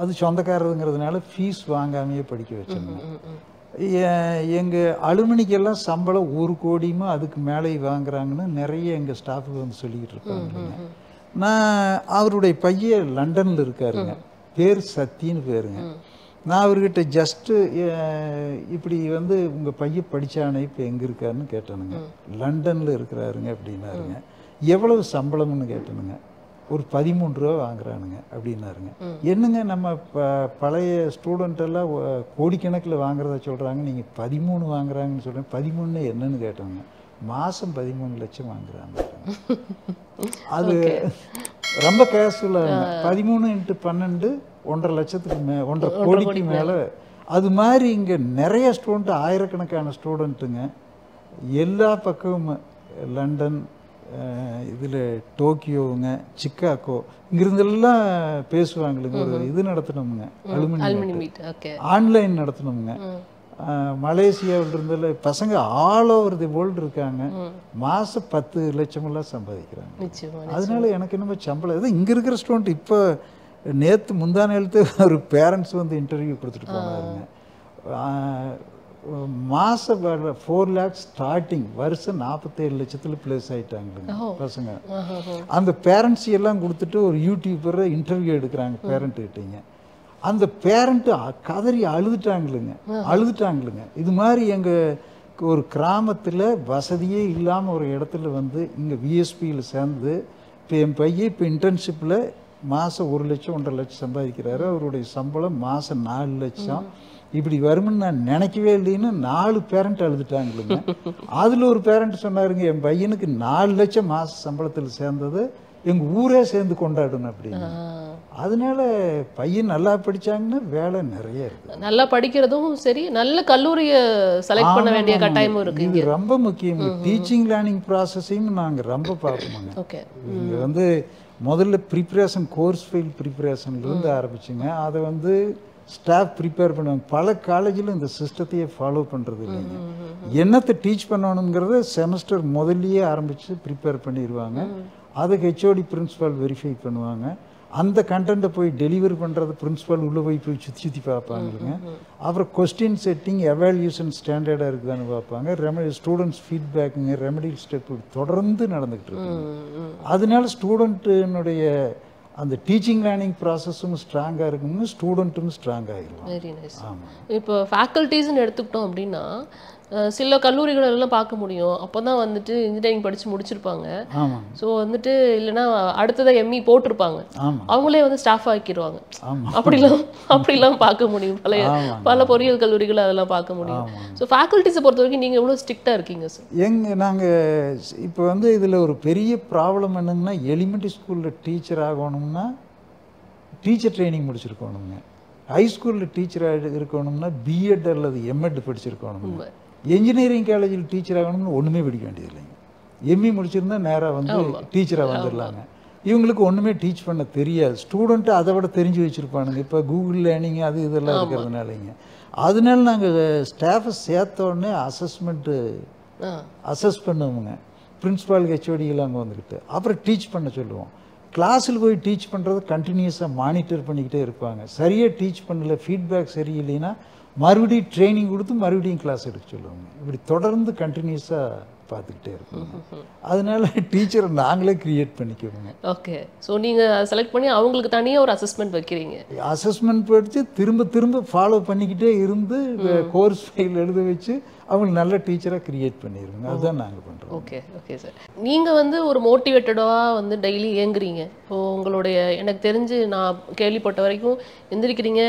அது சொந்தக்காரருங்கிறதுனால ஃபீஸ் வாங்காமையே படிக்க வச்சோங்க. எங்கள் அலுமினிக்கெல்லாம் சம்பளம் 1 கோடியுமே அதுக்கு மேலே வாங்குறாங்கன்னு நிறைய எங்கள் ஸ்டாஃபுக்கு வந்து சொல்லிக்கிட்டு இருப்பாங்க. நான் அவருடைய பையன் லண்டனில் இருக்காருங்க, பேர் சத்தின்னு பேருங்க. நான் அவர்கிட்ட ஜஸ்ட்டு இப்படி வந்து உங்கள் பையன் படித்தானே இப்போ எங்கே இருக்காருன்னு கேட்டேனுங்க. லண்டனில் இருக்கிறாருங்க அப்படின்னாருங்க. எவ்வளவு சம்பளம்னு கேட்டேனுங்க. ஒரு 13 ரூபா வாங்குறானுங்க அப்படின்னாருங்க. என்னங்க நம்ம பழைய ஸ்டூடெண்ட்டெல்லாம் கோடிக்கணக்கில் வாங்குறத சொல்கிறாங்க, நீங்கள் 13 வாங்குறாங்கன்னு சொல்கிறேன். 13 என்னன்னு கேட்டோங்க. மாதம் 13 லட்சம் வாங்குறாங்க. அது ரொம்ப கேஷுவலாக 13 × 12 1,5 லட்சத்துக்கு 1,5 கோடிக்கு மேலே. அது மாதிரி இங்கே நிறைய ஸ்டூடெண்ட், ஆயிரக்கணக்கான ஸ்டூடெண்ட்டுங்க எல்லா பக்கமும், லண்டன், இதில் டோக்கியோவுங்க, சிக்காகோ, இங்கிருந்தெல்லாம் பேசுவாங்களுங்க. ஒரு இது நடத்தணுமுங்க, அலுமினி மீட் ஆன்லைன் நடத்தணுமுங்க. மலேசியாவில் இருந்ததில் பசங்க ஆல் ஓவர் தி வேர்ல்டு இருக்காங்க. மாதம் 10 லட்சமெல்லாம் சம்பாதிக்கிறாங்க. அதனால எனக்கு என்னமோ சம்பளம் இது இங்கே இருக்கிற ஸ்டூடெண்ட். இப்போ நேற்று முந்தானேத்து ஒரு பேரண்ட்ஸ் வந்து இன்டர்வியூ கொடுத்துட்டு போனாருங்க. மாதம் 4 lakhs ஸ்டார்டிங், வருஷம் 47 லட்சத்தில் ப்ளேஸ் ஆகிட்டாங்க பசங்க. அந்த பேரண்ட்ஸ் எல்லாம் கொடுத்துட்டு ஒரு யூடியூபரை இன்டர்வியூ எடுக்கிறாங்க பேரண்ட்டுக்கிட்டீங்க. அந்த பேரண்ட்டு கதறி அழுதுட்டாங்களுங்க. இது மாதிரி எங்கள் ஒரு கிராமத்தில் வசதியே இல்லாமல் ஒரு இடத்துல வந்து இங்கே விஎஸ்பியில் சேர்ந்து, இப்போ என் பையன் இப்போ இன்டர்ன்ஷிப்பில் மாதம் 1 லட்சம் 1.5 லட்சம் சம்பாதிக்கிறாரு. அவருடைய சம்பளம் மாதம் 4 லட்சம். இப்படி வரும்னு நான் நினைக்கவே இல்லைன்னு 4 பேரண்ட் அழுதுட்டாங்களுங்க. அதில் ஒரு பேரண்ட் சொன்னாருங்க, என் பையனுக்கு 4 லட்சம் மாத சம்பளத்தில் சேர்ந்தது எங்கள் ஊரே சேர்ந்து கொண்டாடணும் அப்படின்னு. அதனால பையன் நல்லா படிச்சாங்கன்னா வேலை நிறைய இருக்கு. நல்லா படிக்கிறதும் சரி, நல்ல கல்லூரியை செலக்ட் பண்ண வேண்டிய கட்டாயமும் இருக்கு. இது ரொம்ப முக்கியம். டீச்சிங் லேர்னிங் ப்ராசஸையும் நாங்கள் ரொம்ப பார்ப்போங்க. ஓகே, இங்கே வந்து முதல்ல ப்ரிப்பரேஷன், கோர்ஸ் ஃபைல் ப்ரிப்பரேஷன்லேருந்து ஆரம்பிச்சுங்க. அதை வந்து ஸ்டாஃப் ப்ரிப்பேர் பண்ணுவாங்க. பல காலேஜில் இந்த சிஸ்டத்தையே ஃபாலோ பண்ணுறது இல்லைங்க. என்னத்தை டீச் பண்ணணுங்கிறத செமஸ்டர் முதல்லையே ஆரம்பித்து ப்ரிப்பேர் பண்ணிடுவாங்க. அதை ஹெச்ஓடி பிரின்ஸிபால் வெரிஃபை பண்ணுவாங்க. அந்த கண்டென்ட்டை போய் டெலிவரி பண்ணுறது பிரின்ஸிபால் உள்ளே போய் சுற்றி பார்ப்பாங்களுங்க. அப்புறம் கொஸ்டின் செட்டிங், எவால்யூஷன் ஸ்டாண்டர்டாக இருக்குதான்னு பார்ப்பாங்க. ஸ்டூடெண்ட்ஸ் ஃபீட்பேக்குங்க, ரெமடியல் ஸ்டெப்பு தொடர்ந்து நடந்துக்கிட்டு இருக்குங்க. அதனால ஸ்டூடெண்ட்டுனுடைய அந்த டீச்சிங் லேர்னிங் ப்ராசஸும் ஸ்ட்ராங்காக இருக்குங்க, ஸ்டூடெண்ட்டும் ஸ்ட்ராங் ஆகிடும். Very nice. இப்போ ஃபேக்கல்ட்டிஸ்ன்னு எடுத்துக்கிட்டோம் அப்படின்னா, சில கல்லூரிகள் எல்லாம் பார்க்க முடியும். அப்போ தான் வந்துட்டு இன்ஜினியரிங் படித்து முடிச்சிருப்பாங்க. ஸோ வந்துட்டு இல்லைன்னா அடுத்ததாக எம்இ போட்டிருப்பாங்க, அவங்களே வந்து ஸ்டாஃப் ஆக்கிடுவாங்க. அப்படிலாம் பார்க்க முடியும். பல பொறியியல் கல்லூரிகள் அதெல்லாம் பார்க்க முடியும். ஸோ ஃபேக்கல்ட்டிஸை பொறுத்த வரைக்கும் நீங்கள் எவ்வளோ ஸ்ட்ரிக்டாக இருக்கீங்க சார்? நாங்கள் இப்போ வந்து இதில் ஒரு பெரிய ப்ராப்ளம் என்னங்கன்னா, எலிமெண்ட்ரி ஸ்கூலில் டீச்சர் ஆகணும்னா டீச்சர் ட்ரைனிங் முடிச்சிருக்கணுங்க. ஹைஸ்கூலில் டீச்சராக இருக்கணும்னா பிஎட் அல்லது எம்எட் படிச்சிருக்கணுங்க. என்ஜினியரிங் காலேஜில் டீச்சர் ஆகணும்னு ஒன்றுமே படிக்க வேண்டியது இல்லைங்க. எம்இ முடிச்சிருந்தா நேராக வந்து டீச்சராக வந்துடலாங்க. இவங்களுக்கு ஒன்றுமே டீச் பண்ண தெரியாது. ஸ்டூடெண்ட்டு அதை விட தெரிஞ்சு வச்சுருப்பானுங்க. இப்போ கூகுள் லேர்னிங் அது இதெல்லாம் இருக்கிறதுனாலங்க. அதனால நாங்கள் ஸ்டாஃபை சேர்த்தோடனே அசஸ் பண்ணுவோங்க. பிரின்ஸிபால் ஹெச்ஓடிகள் அங்கே வந்துக்கிட்டு அப்புறம் டீச் பண்ண சொல்லுவோம். கிளாஸில் போய் டீச் பண்ணுறது கண்டினியூஸாக மானிட்டர் பண்ணிக்கிட்டே இருப்பாங்க. சரியாக டீச் பண்ணல, ஃபீட்பேக் சரியில்லைன்னா மறுபடியும் ட்ரைனிங் கொடுத்து மறுபடியும் கிளாஸ் எடுக்க சொல்லுவாங்க. இப்படி தொடர்ந்து கண்டினியூஸாக பார்த்துக்கிட்டே இருப்பாங்க. அதனால டீச்சரை நாங்களே கிரியேட் பண்ணிக்குவோங்க. ஓகே, ஸோ நீங்கள் செலக்ட் பண்ணி அவங்களுக்கு தனியாக ஒரு அசஸ்மெண்ட் வைக்கிறீங்க. அசஸ்மெண்ட் படித்து திரும்ப ஃபாலோ பண்ணிக்கிட்டே இருந்து கோர்ஸ் ஃபைல் எழுத வச்சு அவங்க நல்ல டீச்சராக கிரியேட் பண்ணிடுவாங்க. அதுதான் நாங்கள் பண்ணுறோம். Okay sir. நீங்கள் வந்து ஒரு மோட்டிவேட்டடாக வந்து டெய்லி இயங்குறீங்க. இப்போது உங்களுடைய, எனக்கு தெரிஞ்சு நான் கேள்விப்பட்ட வரைக்கும், எந்திரிக்கிறீங்க,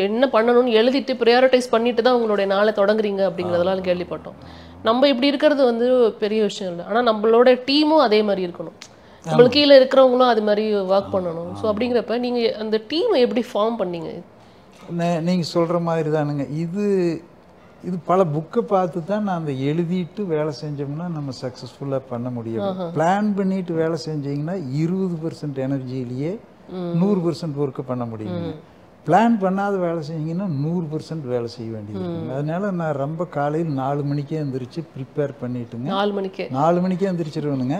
என்ன பண்ணணும்னு எழுதிட்டு ப்ரையாரிட்டைஸ் பண்ணிட்டு தான் உங்களுடைய நாளை தொடங்குறீங்க அப்படிங்கிறதெல்லாம் கேள்விப்பட்டோம். நம்ம இப்படி இருக்கிறது வந்து பெரிய விஷயம் இல்லை. ஆனால் நம்மளோட டீமும் அதே மாதிரி இருக்கணும். நம்மளுக்கு கீழே இருக்கிறவங்களும் அது மாதிரி ஒர்க் பண்ணணும். ஸோ அப்படிங்கிறப்ப நீங்கள் அந்த டீமை எப்படி ஃபார்ம் பண்ணீங்க? நீங்கள் சொல்கிற மாதிரி தானுங்க. இது பல புக்கை பார்த்து தான் நான் அந்த எழுதிட்டு வேலை செஞ்சோம்னா நம்ம சக்ஸஸ்ஃபுல்லாக பண்ண முடியும். பிளான் பண்ணிட்டு வேலை செஞ்சீங்கன்னா 20% எனர்ஜியிலேயே 100% ஒர்க்கு பண்ண முடியுங்க. பிளான் பண்ணாத வேலை செஞ்சிங்கன்னா 100% வேலை செய்ய வேண்டியது. அதனால நான் ரொம்ப காலையில் 4 மணிக்கே எழுந்திரிச்சு ப்ரிப்பேர் பண்ணிட்டுங்க. 4 மணிக்கே எழுந்திரிச்சிருவேனுங்க.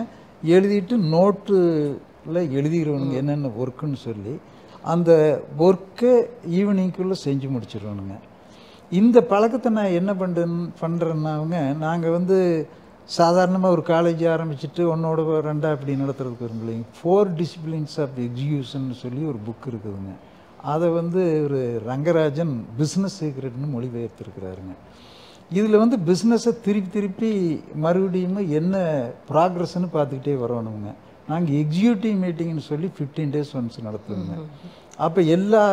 எழுதிட்டு நோட்டில் எழுதிடுவேனுங்க என்னென்ன ஒர்க்குன்னு சொல்லி. அந்த ஒர்க்கை ஈவினிங்குள்ளே செஞ்சு முடிச்சிடுவேனுங்க. இந்த பழக்கத்தை நான் என்ன பண்ணுறேன்னாங்க, நாங்கள் வந்து சாதாரணமாக ஒரு காலேஜ் ஆரம்பிச்சுட்டு ஒன்னோட ரெண்டா அப்படி நடத்துறதுக்கு இல்லைங்க. 4 டிசிப்ளின்ஸ் ஆஃப் எக்ஸிக்யூஷன் சொல்லி ஒரு புக் இருக்குதுங்க. அதை வந்து ஒரு ரங்கராஜன் பிஸ்னஸ் சீக்ரெட்னு மொழிபெயர்த்துருக்கிறாருங்க. இதில் வந்து பிஸ்னஸை திருப்பி மறுபடியும் என்ன ப்ராக்ரஸ்ன்னு பார்த்துக்கிட்டே வரணுங்க. நாங்கள் எக்ஸிக்யூட்டிவ் மீட்டிங்னு சொல்லி 15 days ஒன்ஸ் நடத்துவோங்க. அப்போ எல்லா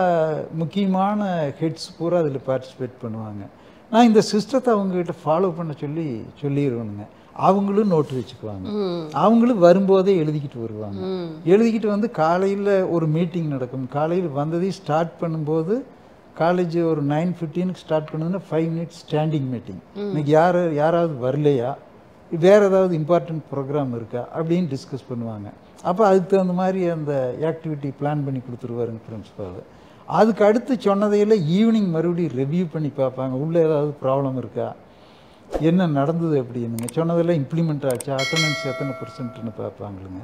முக்கியமான ஹெட்ஸ் பூரா அதில் பார்ட்டிசிபேட் பண்ணுவாங்க. நான் இந்த சிஸ்டத்தை அவங்ககிட்ட ஃபாலோ பண்ண சொல்லிடுவேனுங்க. அவங்களும் நோட்டு வச்சுக்குவாங்க. அவங்களும் வரும்போதே எழுதிக்கிட்டு வருவாங்க. எழுதிக்கிட்டு வந்து காலையில் ஒரு மீட்டிங் நடக்கும். காலையில் வந்ததையும் ஸ்டார்ட் பண்ணும்போது காலேஜ் ஒரு 9:15 ஸ்டார்ட் பண்ணுதுன்னா 5 மினிட்ஸ் ஸ்டாண்டிங் மீட்டிங். இன்னைக்கு யாராவது வரலையா, வேறு ஏதாவது இம்பார்ட்டன்ட் ப்ரோக்ராம் இருக்கா அப்படின்னு டிஸ்கஸ் பண்ணுவாங்க. அப்போ அதுக்கு தகுந்த மாதிரி அந்த ஆக்டிவிட்டி பிளான் பண்ணி கொடுத்துருவாருங்க பிரின்ஸிபால். அதுக்கு அடுத்து சொன்னதையில் ஈவினிங் மறுபடியும் ரிவ்யூ பண்ணி பார்ப்பாங்க, உள்ளே ஏதாவது ப்ராப்ளம் இருக்கா, என்ன நடந்தது அப்படின்னுங்க, சொன்னதெல்லாம் இம்ப்ளிமெண்ட் ஆச்சா, அட்டண்டன்ஸ் எத்தனை % பார்ப்பாங்களுங்க.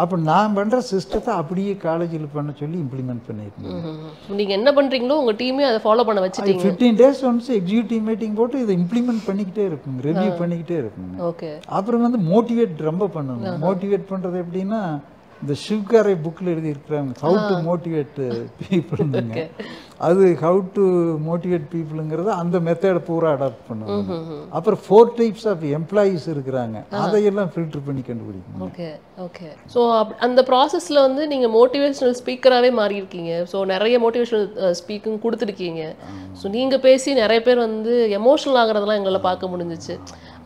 அப்போ நான் பண்ணுற சிஸ்டத்தை அப்படியே காலேஜில் பண்ண சொல்லி இம்ப்ளிமெண்ட் பண்ணியிருக்கேன். நீங்கள் என்ன பண்ணுறீங்களோ உங்கள் டீமே அதை ஃபாலோ பண்ண வச்சுட்டீங்க. 15 days ஒன்ஸ் எக்ஸிக்யூட்டிவ் மீட்டிங் போட்டு இதை இம்ப்ளிமெண்ட் பண்ணிக்கிட்டே இருக்குங்க, ரிவ்யூ பண்ணிக்கிட்டே இருக்குங்க. ஓகே. அப்புறம் வந்து மோட்டிவேட் ரொம்ப பண்ணணும். மோட்டிவேட் பண்ணுறது எப்படின்னா, இந்த ஷிவ்காரை புக்கில் எழுதியிருக்கிறாங்க ஹவு டு மோட்டிவேட் பீப்புளுங்க. அது ஹவு டு மோட்டிவேட் பீப்புளுங்கிறத அந்த மெத்தடை பூரா அடாப்ட் பண்ணுவாங்க. அப்புறம் 4 types ஆஃப் எம்ப்ளாயீஸ் இருக்கிறாங்க, அதையெல்லாம் ஃபில்டர் பண்ணி கண்டுபிடிக்கணும். Okay okay. ஸோ அந்த ப்ராசஸில் வந்து நீங்கள் மோட்டிவேஷனல் ஸ்பீக்கராகவே மாறியிருக்கீங்க. ஸோ நிறைய மோட்டிவேஷனல் ஸ்பீக்கிங் கொடுத்துருக்கீங்க. ஸோ நீங்கள் பேசி நிறைய பேர் வந்து எமோஷனல் ஆகிறதெல்லாம் எங்களால் பார்க்க முடிஞ்சிச்சு.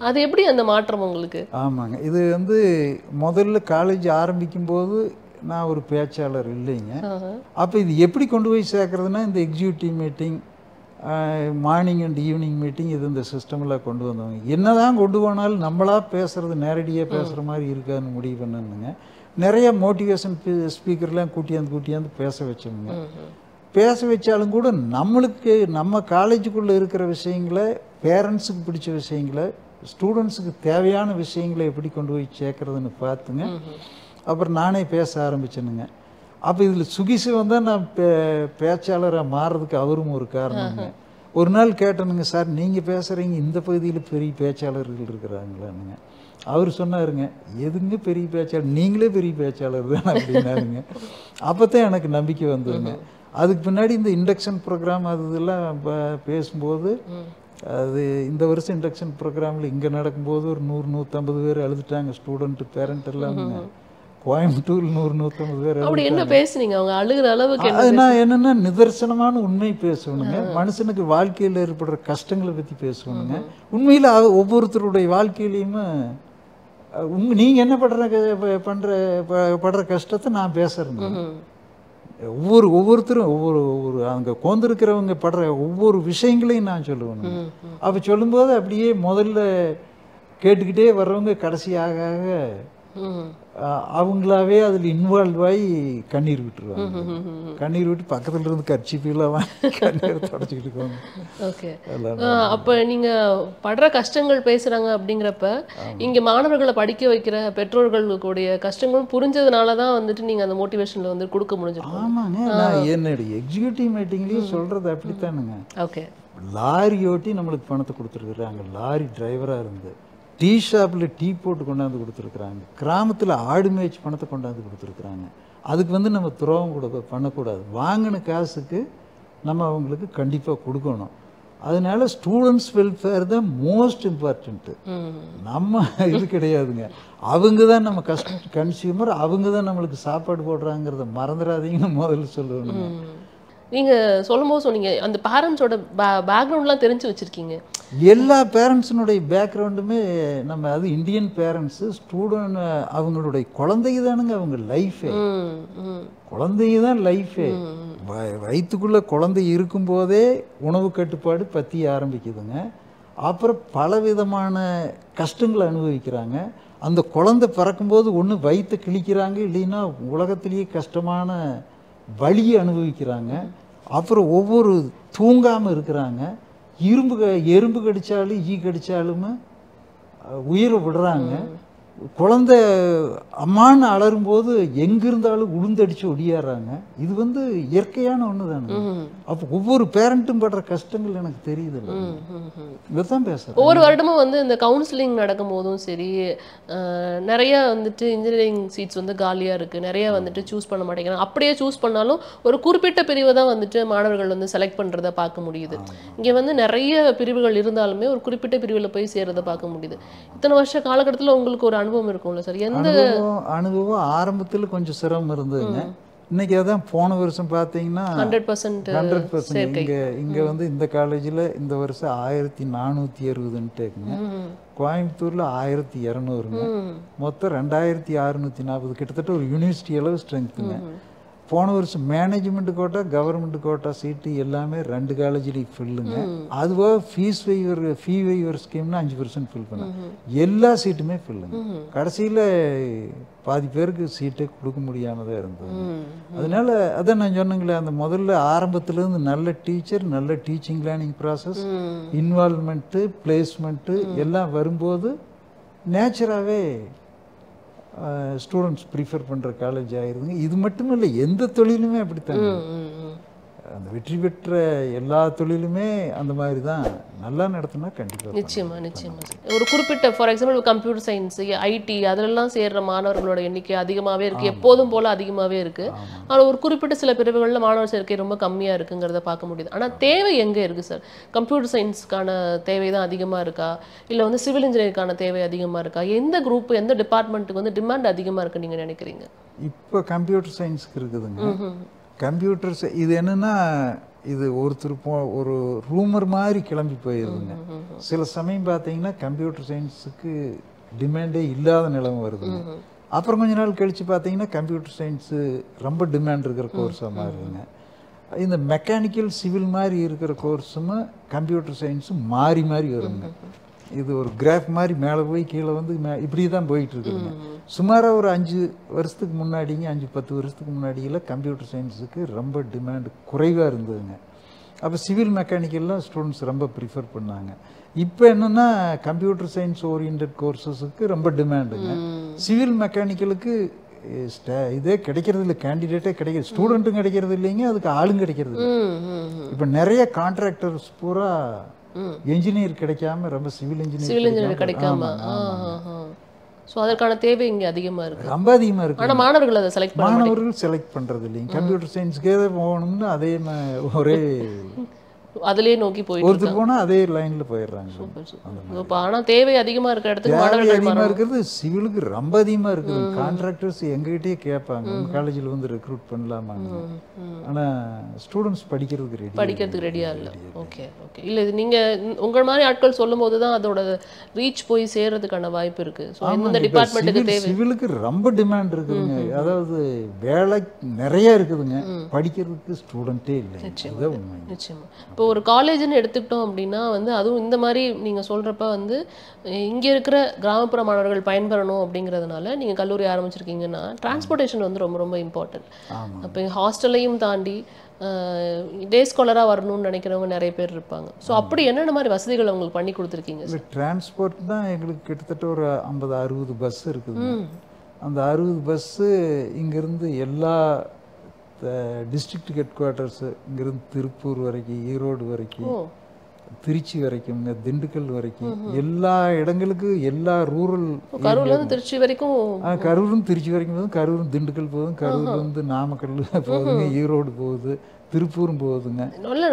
அது எப்படி அந்த மாற்றம் உங்களுக்கு? ஆமாங்க, இது வந்து முதல்ல காலேஜ் ஆரம்பிக்கும்போது நான் ஒரு பேச்சாளர் இல்லைங்க. அப்போ இது எப்படி கொண்டு போய் சேர்க்குறதுனா, இந்த executive meeting, morning and evening meeting, இது இந்த சிஸ்டமெல்லாம் கொண்டு வந்தவங்க. என்ன தான் கொண்டு போனாலும் நம்மளாக பேசுகிறது நேரடியாக பேசுகிற மாதிரி இருக்காதுன்னு முடிவு பண்ணணுங்க. நிறைய மோட்டிவேஷன் ஸ்பீக்கர்லாம் கூட்டியாந்து பேச வச்சோங்க. பேச வச்சாலும் கூட நம்மளுக்கு நம்ம காலேஜுக்குள்ளே இருக்கிற விஷயங்களை, பேரண்ட்ஸுக்கு பிடிச்ச விஷயங்களை, ஸ்டூடெண்ட்ஸுக்கு தேவையான விஷயங்களை எப்படி கொண்டு போய் சேர்க்குறதுன்னு பார்த்துங்க. அப்புறம் நானே பேச ஆரம்பிச்சேனுங்க. அப்போ இதில் சுகிசு வந்தால் நான் பேச்சாளராக மாறுறதுக்கு அவரும் ஒரு காரணங்க. ஒரு நாள் கேட்டனுங்க, சார் நீங்கள் பேசுகிறீங்க, இந்த பகுதியில் பெரிய பேச்சாளர்கள் இருக்கிறாங்களானுங்க. அவர் சொன்னாருங்க, எதுங்க பெரிய பேச்சாளர், நீங்களே பெரிய பேச்சாளர் தான் அப்படின்னாருங்க. அப்போ தான் எனக்கு நம்பிக்கை வந்ததுங்க. அதுக்கு பின்னாடி இந்த இண்டக்ஷன் ப்ரோக்ராம் அது இதெல்லாம் பேசும்போது, அது இந்த வருஷம் இண்டக்ஷன் ப்ரோக்ராமில் இங்கே நடக்கும்போது ஒரு 100-150 பேர் அழுதுட்டாங்க, ஸ்டூடெண்ட்டு பேரண்ட் எல்லாமே. கோயம்புத்தூர் 100-150 பேர். அப்படி என்ன பேசுனீங்க? அவங்க அழுகிற அளவுக்கு? அது நான் என்னென்னா நிதர்சனமான உண்மை பேசணுங்க. மனுஷனுக்கு வாழ்க்கையில் ஏற்படுற கஷ்டங்களை பற்றி பேசணுங்க. உண்மையில் ஒவ்வொருத்தருடைய வாழ்க்கையிலையுமே நீங்கள் என்ன படுற கஷ்டத்தை நான் பேசுகிறேங்க. ஒவ்வொருத்தரும் ஒவ்வொரு அங்கே கோந்திருக்கிறவங்க படுற ஒவ்வொரு விஷயங்களையும் நான் சொல்லுவேன். அப்போ சொல்லும்போது அப்படியே முதல்ல கேட்டுக்கிட்டே வர்றவங்க கடைசியாக அவங்களாவே அதில் இன்வால்வ் ஆகி கண்ணீர் விட்டுருவாங்க. கண்ணீர் விட்டு பக்கத்தில் இருந்து கர்ச்சிப்பெல்லாம் வாங்கி கண்ணீர் தொடச்சிக்கிட்டு இருக்காங்க. ஓகே. அப்போ நீங்கள் படுற கஷ்டங்கள் பேசுகிறாங்க அப்படிங்கிறப்ப இங்கே மாணவர்களை படிக்க வைக்கிற பெற்றோர்களுடைய கஷ்டங்களும் புரிஞ்சதுனால தான் வந்துட்டு நீங்கள் அந்த மோட்டிவேஷனில் வந்து கொடுக்க முடிஞ்சிருக்கும். ஆமாங்க, நான் என்னுடைய எக்ஸிக்யூட்டிவ் மீட்டிங்லேயும் சொல்கிறது அப்படித்தானுங்க. ஓகே. லாரி ஓட்டி நம்மளுக்கு பணத்தை கொடுத்துருக்குறாங்க, லாரி டிரைவராக இருந்து. டீ ஷாப்பில் டீ போட்டு கொண்டாந்து கொடுத்துருக்குறாங்க. கிராமத்தில் ஆடு மேய்ச்சி பணத்தை கொண்டாந்து கொடுத்துருக்குறாங்க. அதுக்கு வந்து நம்ம துரோகம் பண்ணக்கூடாது. வாங்கின காசுக்கு நம்ம அவங்களுக்கு கண்டிப்பாக கொடுக்கணும். அதனால ஸ்டூடெண்ட்ஸ் வெல்ஃபேர் தான் மோஸ்ட் இம்பார்ட்டண்ட்டு. நம்ம இது கிடையாதுங்க. அவங்க தான் நம்ம கன்சியூமர், அவங்க தான் நம்மளுக்கு சாப்பாடு போடுறாங்கிறத மறந்துடாதீங்கன்னு முதல்ல சொல்லணுங்க. நீங்கள் சொல்லும்போது சொன்னீங்க அந்த பேரண்ட்ஸோட பேக்ரவுண்ட்லாம் தெரிஞ்சு வச்சுருக்கீங்க. எல்லா பேரண்ட்ஸினுடைய பேக்ரவுண்டுமே நம்ம, அது இந்தியன் பேரண்ட்ஸு, ஸ்டூடெண்ட் அவங்களுடைய குழந்தைங்க தானுங்க அவங்க லைஃபே. குழந்தைங்க தான் லைஃபே. வயிற்றுக்குள்ளே குழந்தை இருக்கும்போதே உணவு கட்டுப்பாடு பற்றி ஆரம்பிக்குதுங்க. அப்புறம் பலவிதமான கஷ்டங்களை அனுபவிக்கிறாங்க. அந்த குழந்தை பிறக்கும்போது ஒன்று வயிற்றை கிழிக்கிறாங்க, இல்லைன்னா உலகத்திலேயே கஷ்டமான வலியை அனுபவிக்கிறாங்க. அப்புறம் ஒவ்வொரு தூங்காமல் இருக்கிறாங்க. எறும்பு கடித்தாலும் ஈ கடித்தாலும் உயிரை விடுறாங்க. குழந்தை அம்மான்னு அலரும்போது எங்கிருந்தாலும் உளுந்தடிச்சு ஒடியாடுறாங்க. இது வந்து இயற்கையான ஒன்று தானே. அப்போ ஒவ்வொரு பேரண்ட்டும் படுற கஷ்டங்கள் எனக்கு தெரியுது. இதுதான் பேசுகிறேன். ஒவ்வொரு வருடமும் வந்து இந்த கவுன்சிலிங் நடக்கும் போதும் சரி, நிறைய வந்துட்டு இன்ஜினியரிங் சீட்ஸ் வந்து காலியாக இருக்குது, நிறைய வந்துட்டு சூஸ் பண்ண மாட்டேங்கிறாங்க. அப்படியே சூஸ் பண்ணாலும் ஒரு குறிப்பிட்ட பிரிவை தான் வந்துட்டு மாணவர்கள் வந்து செலக்ட் பண்ணுறத பார்க்க முடியுது. இங்கே வந்து நிறைய பிரிவுகள் இருந்தாலுமே ஒரு குறிப்பிட்ட பிரிவில் போய் சேர்றதை பார்க்க முடியுது. இத்தனை வருஷ காலகட்டத்தில் உங்களுக்கு ஒரு அனுபவம் இருக்கும்ல சார்? எந்த அனுபவம் ஆரம்பத்தில் கொஞ்சம் சிரமம் இருந்ததுங்க. இன்னைக்கு அதான் போன வருஷம் பார்த்தீங்கன்னா 100% இங்கே வந்து இந்த காலேஜில் இந்த வருஷம் 1460ன்ட்டுங்க. கோயம்புத்தூரில் 1200ங்க. மொத்தம் 2640, கிட்டத்தட்ட ஒரு யூனிவர்சிட்டி அளவு ஸ்ட்ரென்த்துங்க. போன வருஷம் management quota government quota seat எல்லாமே 2 காலேஜ்லேயும் ஃபில்லுங்க. அதுவாக ஃபீ வெய்வர் ஸ்கீம்னு 5% ஃபில் பண்ணேன். எல்லா சீட்டுமே ஃபில்லுங்க. கடைசியில் பாதி பேருக்கு சீட்டே கொடுக்க முடியாமல் தான் இருந்தது. அதனால அதான் நான் சொன்னேங்களே, அந்த முதல்ல ஆரம்பத்துலேருந்து நல்ல டீச்சர், நல்ல டீச்சிங் லேர்னிங் ப்ராசஸ், இன்வால்வ்மெண்ட்டு, பிளேஸ்மெண்ட்டு எல்லாம் வரும்போது நேச்சராகவே ஸ்டூடெண்ட்ஸ் ப்ரிஃபர் பண்ணுற காலேஜ் ஆயிருதுங்க. இது மட்டும் இல்லை, எந்த தொழிலுமே அப்படித்தாங்க. அந்த வெற்றி பெற்ற எல்லா தொழிலுமே அந்த மாதிரி தான். நல்லா நடத்தினா கண்டிப்பாக நிச்சயமா நிச்சயமா. ஒரு குறிப்பிட்ட for example computer science, IT அதிலெல்லாம் சேர்ற மாணவர்களோட எண்ணிக்கை அதிகமாகவே இருக்குது, எப்போதும் போல் அதிகமாகவே இருக்குது. ஆனால் ஒரு குறிப்பிட்ட சில பிரிவுகளில் மாணவர் சேர்க்கை ரொம்ப கம்மியாக இருக்குங்கிறத பார்க்க முடியுது. ஆனால் தேவை எங்கே இருக்குது சார்? கம்ப்யூட்டர் சயின்ஸுக்கான தேவை தான் அதிகமாக இருக்கா, இல்லை வந்து சிவில் இன்ஜினியரிங்கான தேவை அதிகமாக இருக்கா? எந்த குரூப், எந்த டிபார்ட்மெண்ட்டுக்கு வந்து டிமாண்ட் அதிகமாக இருக்குன்னு நீங்கள் நினைக்கிறீங்க? இப்போ கம்ப்யூட்டர் சயின்ஸுக்கு இருக்குதுங்க. கம்ப்யூட்டர்ஸ் இது என்னென்னா, இது ஒருத்தர் ஒரு ரூமர் மாதிரி கிளம்பி போயிருதுங்க. சில சமயம் பார்த்தீங்கன்னா கம்ப்யூட்டர் சயின்ஸுக்கு டிமாண்டே இல்லாத நிலைமை வருதுங்க. அப்புறம் கொஞ்ச நாள் கழித்து பார்த்தீங்கன்னா கம்ப்யூட்டர் சயின்ஸு ரொம்ப டிமாண்ட் இருக்கிற கோர்ஸாக மாறுதுங்க. இந்த மெக்கானிக்கல் சிவில் மாதிரி இருக்கிற கோர்ஸும் கம்ப்யூட்டர் சயின்ஸும் மாறி மாறி வருங்க. இது ஒரு கிராஃப் மாதிரி மேலே போய் கீழே வந்து இப்படி தான் போயிட்டு இருக்குதுங்க. சுமாராக ஒரு 5 வருஷத்துக்கு முன்னாடிங்க, 5-10 வருஷத்துக்கு முன்னாடியெல்லாம் கம்ப்யூட்டர் சயின்ஸுக்கு ரொம்ப டிமாண்ட் குறைவாக இருந்ததுங்க. அப்போ சிவில் மெக்கானிக்கல்லாம் ஸ்டூடெண்ட்ஸ் ரொம்ப ப்ரிஃபர் பண்ணாங்க. இப்போ என்னென்னா கம்ப்யூட்டர் சயின்ஸ் ஓரியன்ட் கோர்சஸுக்கு ரொம்ப டிமாண்டுங்க. சிவில் மெக்கானிக்கலுக்கு இதே கிடைக்கிறது இல்லை, கேண்டிடேட்டே கிடைக்கிறது, ஸ்டூடெண்ட்டும் கிடைக்கிறது இல்லைங்க, அதுக்கு ஆளும் கிடைக்கிறது இல்லை. இப்போ நிறைய கான்ட்ராக்டர்ஸ் பூரா என்ஜினியர் கிடைக்காம ரொம்ப சிவில் இன்ஜினியர் கிடைக்காம. ஸோ அதற்கான தேவை இங்கே அதிகமாக இருக்குது, ரொம்ப அதிகமாக இருக்குது. ஆனால் மாணவர்கள் அதை செலக்ட் பண்ணுறது இல்லைங்க. கம்ப்யூட்டர் சயின்ஸ்க்கே போகணும்னு அதே ஒரே அதிலே நோக்கி போய் ஒருத்தர் போனால் அதே லைனில் போயிடுறாங்க. இப்போ ஆனால் தேவை அதிகமாக இருக்கிற இடத்துக்கு மாணவர்கள் அதிகமாக இருக்கிறது சிவிலுக்கு ரொம்ப அதிகமாக இருக்குது. கான்ட்ராக்டர்ஸ் எங்ககிட்டயே கேட்பாங்க, உங்கள் காலேஜில் வந்து ரெக்ரூட் பண்ணலாமாங்க. ஆனால் ஸ்டூடெண்ட்ஸ் படிக்கிறதுக்கு ரெடியாக இல்லை. Okay okay. இல்லை இது நீங்கள் உங்கள் மாதிரி ஆட்கள் சொல்லும் போது தான் அதோட ரீச் போய் சேர்றதுக்கான வாய்ப்பு இருக்குது. ஸோ இந்த டிபார்ட்மெண்ட்டுக்கு தேவை. சிவிலுக்கு ரொம்ப டிமாண்ட் இருக்குதுங்க. அதாவது வேலை நிறைய இருக்குதுங்க, படிக்கிறதுக்கு ஸ்டூடெண்ட்டே இல்லை. நிச்சயமா. இப்போ ஒரு காலேஜ்னு எடுத்துக்கிட்டோம் அப்படின்னா வந்து அதுவும் இந்த மாதிரி நீங்கள் சொல்கிறப்ப வந்து இங்கே இருக்கிற கிராமப்புற மாணவர்கள் பயன்பெறணும் அப்படிங்கிறதுனால நீங்கள் கல்லூரி ஆரம்பிச்சிருக்கீங்கன்னா டிரான்ஸ்போர்ட்டேஷன் வந்து ரொம்ப ரொம்ப இம்பார்ட்டன்ட். அப்போ ஹாஸ்டல்லையும் தாண்டி டே ஸ்காலராக வரணும்னு நினைக்கிறவங்க நிறைய பேர் இருப்பாங்க. ஸோ அப்படி என்னென்ன மாதிரி வசதிகள் அவங்களுக்கு பண்ணி கொடுத்துருக்கீங்க? டிரான்ஸ்போர்ட் தான் எங்களுக்கு கிட்டத்தட்ட ஒரு 50-60 பஸ் இருக்குது. அந்த 60 பஸ்ஸு இங்கேருந்து எல்லா டிஸ்ட்ரிக்ட் ஹெட் குவார்ட்டர்ஸு, இங்கேருந்து திருப்பூர் வரைக்கும், ஈரோடு வரைக்கும், திருச்சி வரைக்கும், திண்டுக்கல் வரைக்கும், எல்லா இடங்களுக்கு, எல்லா ரூரல் கரூர்லேருந்து திருச்சி வரைக்கும், கரூரும் திருச்சி வரைக்கும் போதும், கரூரும் திண்டுக்கல் போதும், கரூர்லேருந்து நாமக்கல் போகுதுங்க, ஈரோடு போகுது, திருப்பூரும் போகுதுங்க.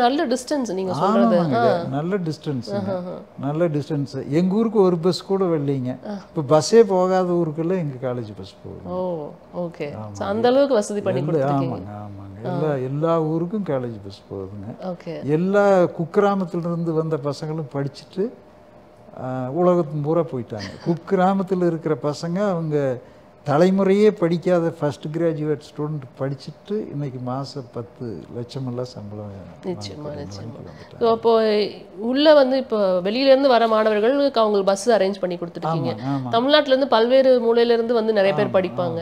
நல்ல டிஸ்டன்ஸ் நீங்கள் சொல்கிறது. நல்ல டிஸ்டன்ஸ். எங்கள் ஊருக்கு ஒரு பஸ் கூட வரலைங்க. இப்போ பஸ்ஸே போகாத ஊருக்கெல்லாம் எங்கள் காலேஜ் பஸ் போகுது. ஓகே. அந்த அளவுக்கு வசதி பண்ணி கொடுத்துருக்கீங்க. ஆமாங்க. எல்லா ஊருக்கும் காலேஜ் பஸ் போகுதுங்க. எல்லா குக்கிராமத்திலிருந்து வந்த பசங்களும் படிச்சுட்டு உலகத்தின் பூரா போயிட்டாங்க. குக்கிராமத்தில் இருக்கிற பசங்க அவங்க தலைமுறையே படிக்காத ஃபர்ஸ்ட் கிராஜுவேட் ஸ்டூடெண்ட் படிச்சுட்டு இன்னைக்கு மாதம் 10 லட்சமெல்லாம் சம்பளம். நிச்சயமா. இப்போ உள்ளே வந்து இப்போ வெளியிலேருந்து வர மாணவர்களுக்கு அவங்களுக்கு பஸ் அரேஞ்ச் பண்ணி கொடுத்துருக்கீங்க. தமிழ்நாட்டிலேருந்து பல்வேறு மூலையிலேருந்து வந்து நிறைய பேர் படிப்பாங்க,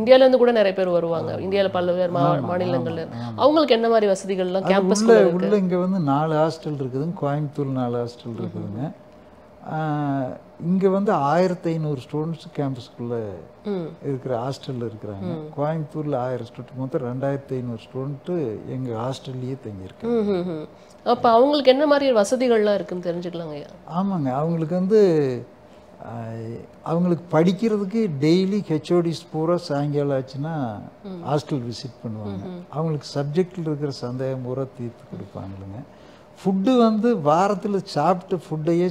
இந்தியாவிலேருந்து கூட நிறைய பேர் வருவாங்க, இந்தியாவில் பல்வேறு மாநிலங்கள்ல. அவங்களுக்கு என்ன மாதிரி வசதிகள்லாம் கேம்பஸ் உள்ள இங்கே வந்து 4 ஹாஸ்டல் இருக்குதுங்க. கோயம்புத்தூர் 4 ஹாஸ்டல் இருக்குதுங்க. இங்கே வந்து 1500 ஸ்டூடெண்ட்ஸ் கேம்பஸ்குள்ளே இருக்கிற ஹாஸ்டலில் இருக்கிறாங்க. கோயம்புத்தூரில் 1000 ஸ்டூடெண்ட், மொத்தம் 2500 ஸ்டூடெண்ட்டு எங்கள் ஹாஸ்டல்லையே தங்கியிருக்காங்க. அப்போ அவங்களுக்கு என்ன மாதிரி வசதிகள்லாம் இருக்குன்னு தெரிஞ்சுக்கலாங்க ஐயா? ஆமாங்க. அவங்களுக்கு வந்து அவங்களுக்கு படிக்கிறதுக்கு டெய்லி ஹெச்ஓடிஸ் பூரா சாயங்காலம் ஆச்சுன்னா ஹாஸ்டல் விசிட் பண்ணுவாங்க. அவங்களுக்கு சப்ஜெக்டில் இருக்கிற சந்தேகம் பூரா தீர்த்து கொடுப்பாங்களுங்க. ஃபுட்டு வந்து வாரத்தில் சாப்பிட்ட ஃபுட்டையே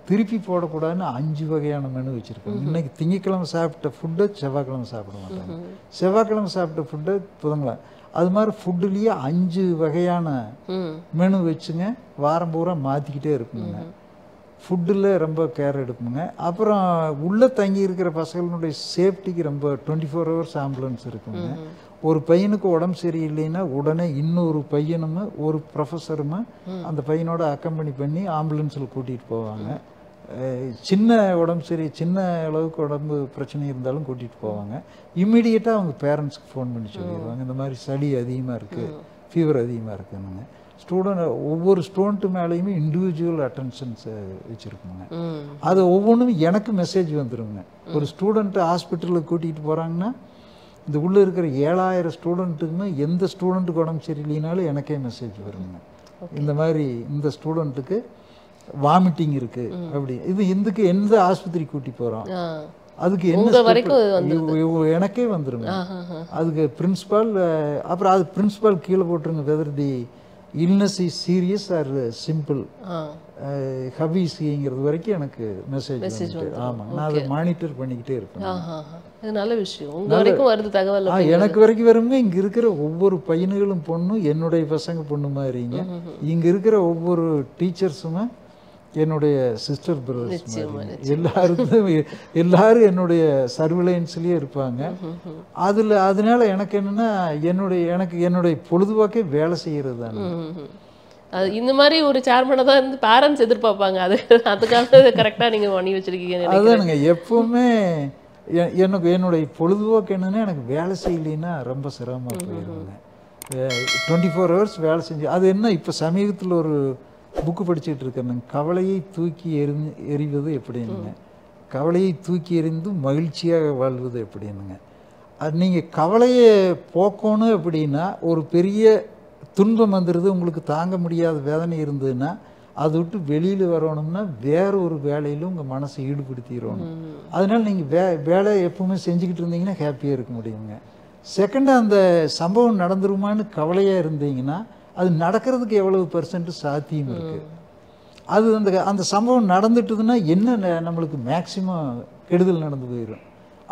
திருப்பி போடக்கூடாதுன்னு 5 வகையான மெனு வச்சுருக்காங்க. இன்றைக்கி திங்கக்கிழமை சாப்பிட்ட ஃபுட்டை செவ்வாய்க்கிழமை சாப்பிட மாட்டாங்க, செவ்வாய்க்கிழமை சாப்பிட்ட ஃபுட்டை புதன்கிழமை. அது மாதிரி ஃபுட்டுலேயே 5 வகையான மெனு வச்சுங்க, வாரம் பூரா மாற்றிக்கிட்டே இருக்குங்க. ஃபுட்டில் ரொம்ப கேர் எடுப்புங்க. அப்புறம் உள்ளே தங்கி இருக்கிற பசங்களுடைய சேஃப்டிக்கு ரொம்ப 24 ஹவர்ஸ் ஆம்புலன்ஸ் இருக்குங்க. ஒரு பையனுக்கு உடம்பு சரியில்லைன்னா உடனே இன்னொரு பையனும் ஒரு ப்ரொஃபஸரும் அந்த பையனோட அக்கம்பெனி பண்ணி ஆம்புலன்ஸில் கூட்டிகிட்டு போவாங்க. சின்ன சின்ன அளவுக்கு உடம்பு பிரச்சனை இருந்தாலும் கூட்டிகிட்டு போவாங்க. இம்மிடியேட்டாக அவங்க பேரண்ட்ஸ்க்கு ஃபோன் பண்ணி சொல்லிடுவாங்க, இந்த மாதிரி சளி அதிகமாக இருக்குது, ஃபீவர் அதிகமாக இருக்குதுங்க. ஒவ்வொரு ஸ்டூடெண்ட்டு மேலேயுமே இண்டிவிஜுவல் அட்டென்ஷன்ஸ் வச்சுருக்குங்க. அது ஒவ்வொன்றும் எனக்கு மெசேஜ் வந்துடுங்க. ஒரு ஸ்டூடெண்ட்டு ஹாஸ்பிட்டலுக்கு கூட்டிகிட்டு போகிறாங்கன்னா இந்த உள்ளே இருக்கிற 7000 ஸ்டூடெண்ட்டுக்குமே எந்த ஸ்டூடெண்ட்டுக்கு உடம்பு சரியில்லைனாலும் எனக்கே மெசேஜ் வருங்க. இந்த மாதிரி இந்த ஸ்டூடெண்ட்டுக்கு வாமிட்டிங் இருக்குது அப்படி, இது இதுக்கு எந்த ஆஸ்பத்திரி கூட்டி போகிறோம், அதுக்கு என்ன எனக்கே வந்துருங்க. அதுக்கு பிரின்சிபால், அப்புறம் அது பிரின்சிபால் கீழே போட்டுருங்க, whether the illness is serious or simple ஹபிசிங்கிறது வரைக்கும் எனக்கு மெசேஜ். ஆமாங்க, நான் அதை மானிட்டர் பண்ணிக்கிட்டே இருப்பேன். நல்ல விஷயம். உங்க வரைக்கும் வருது தகவல்? எனக்கு வரைக்கும் வருங்க. இங்க இருக்கிற ஒவ்வொரு பையன்களும் பொண்ணும் என்னுடைய பசங்க பொண்ணு மாதிரிங்க. இங்க இருக்கிற ஒவ்வொரு டீச்சர்ஸுமே என்னுடைய சிஸ்டர் பிரதர்ஸ். எல்லாரும் என்னுடைய சர்விலைன்ஸ்லயே இருப்பாங்க. அதனால எனக்கு என்னன்னா என்னுடைய பொழுதுபோக்கே வேலை செய்யறது தானே. இந்த மாதிரி ஒரு சேர்மனை தான் இருந்து பேரண்ட்ஸ் எதிர்பார்ப்பாங்க. அதுக்காக கரெக்டாக நீங்கள் பண்ணி வச்சிருக்கீங்க. அதுதானுங்க, எப்பவுமே என்னுடைய பொழுதுபோக்கு என்னன்னா, எனக்கு வேலை செய்யலைன்னா ரொம்ப சிரமமாக போயிடுவாங்க. 24 hours வேலை செஞ்சு அது என்ன. இப்போ சமீபத்தில் ஒரு புக்கு படிச்சுட்டு இருக்கேன், கவலையை தூக்கி எறிவது எப்படின்னுங்க. கவலையை தூக்கி எறிந்து மகிழ்ச்சியாக வாழ்வது எப்படின்னுங்க. அது நீங்கள் கவலையை போக்கணும் அப்படின்னா, ஒரு பெரிய துன்பம் வந்துடுது, உங்களுக்கு தாங்க முடியாத வேதனை இருந்ததுன்னா அதை விட்டு வெளியில் வரணும்னா வேற ஒரு வேலையில் உங்கள் மனசை ஈடுபடுத்திடணும். அதனால நீங்கள் வேலையை எப்பவுமே செஞ்சுக்கிட்டு இருந்தீங்கன்னா ஹாப்பியாக இருக்க முடியுங்க. செகண்டாக அந்த சம்பவம் நடந்துருமான்னு கவலையாக இருந்தீங்கன்னா அது நடக்கிறதுக்கு எவ்வளவு % சாத்தியம் இருக்குது. அது அந்த சம்பவம் நடந்துட்டுதுன்னா என்ன நம்மளுக்கு மேக்சிமம் கெடுதல் நடந்து போயிடும்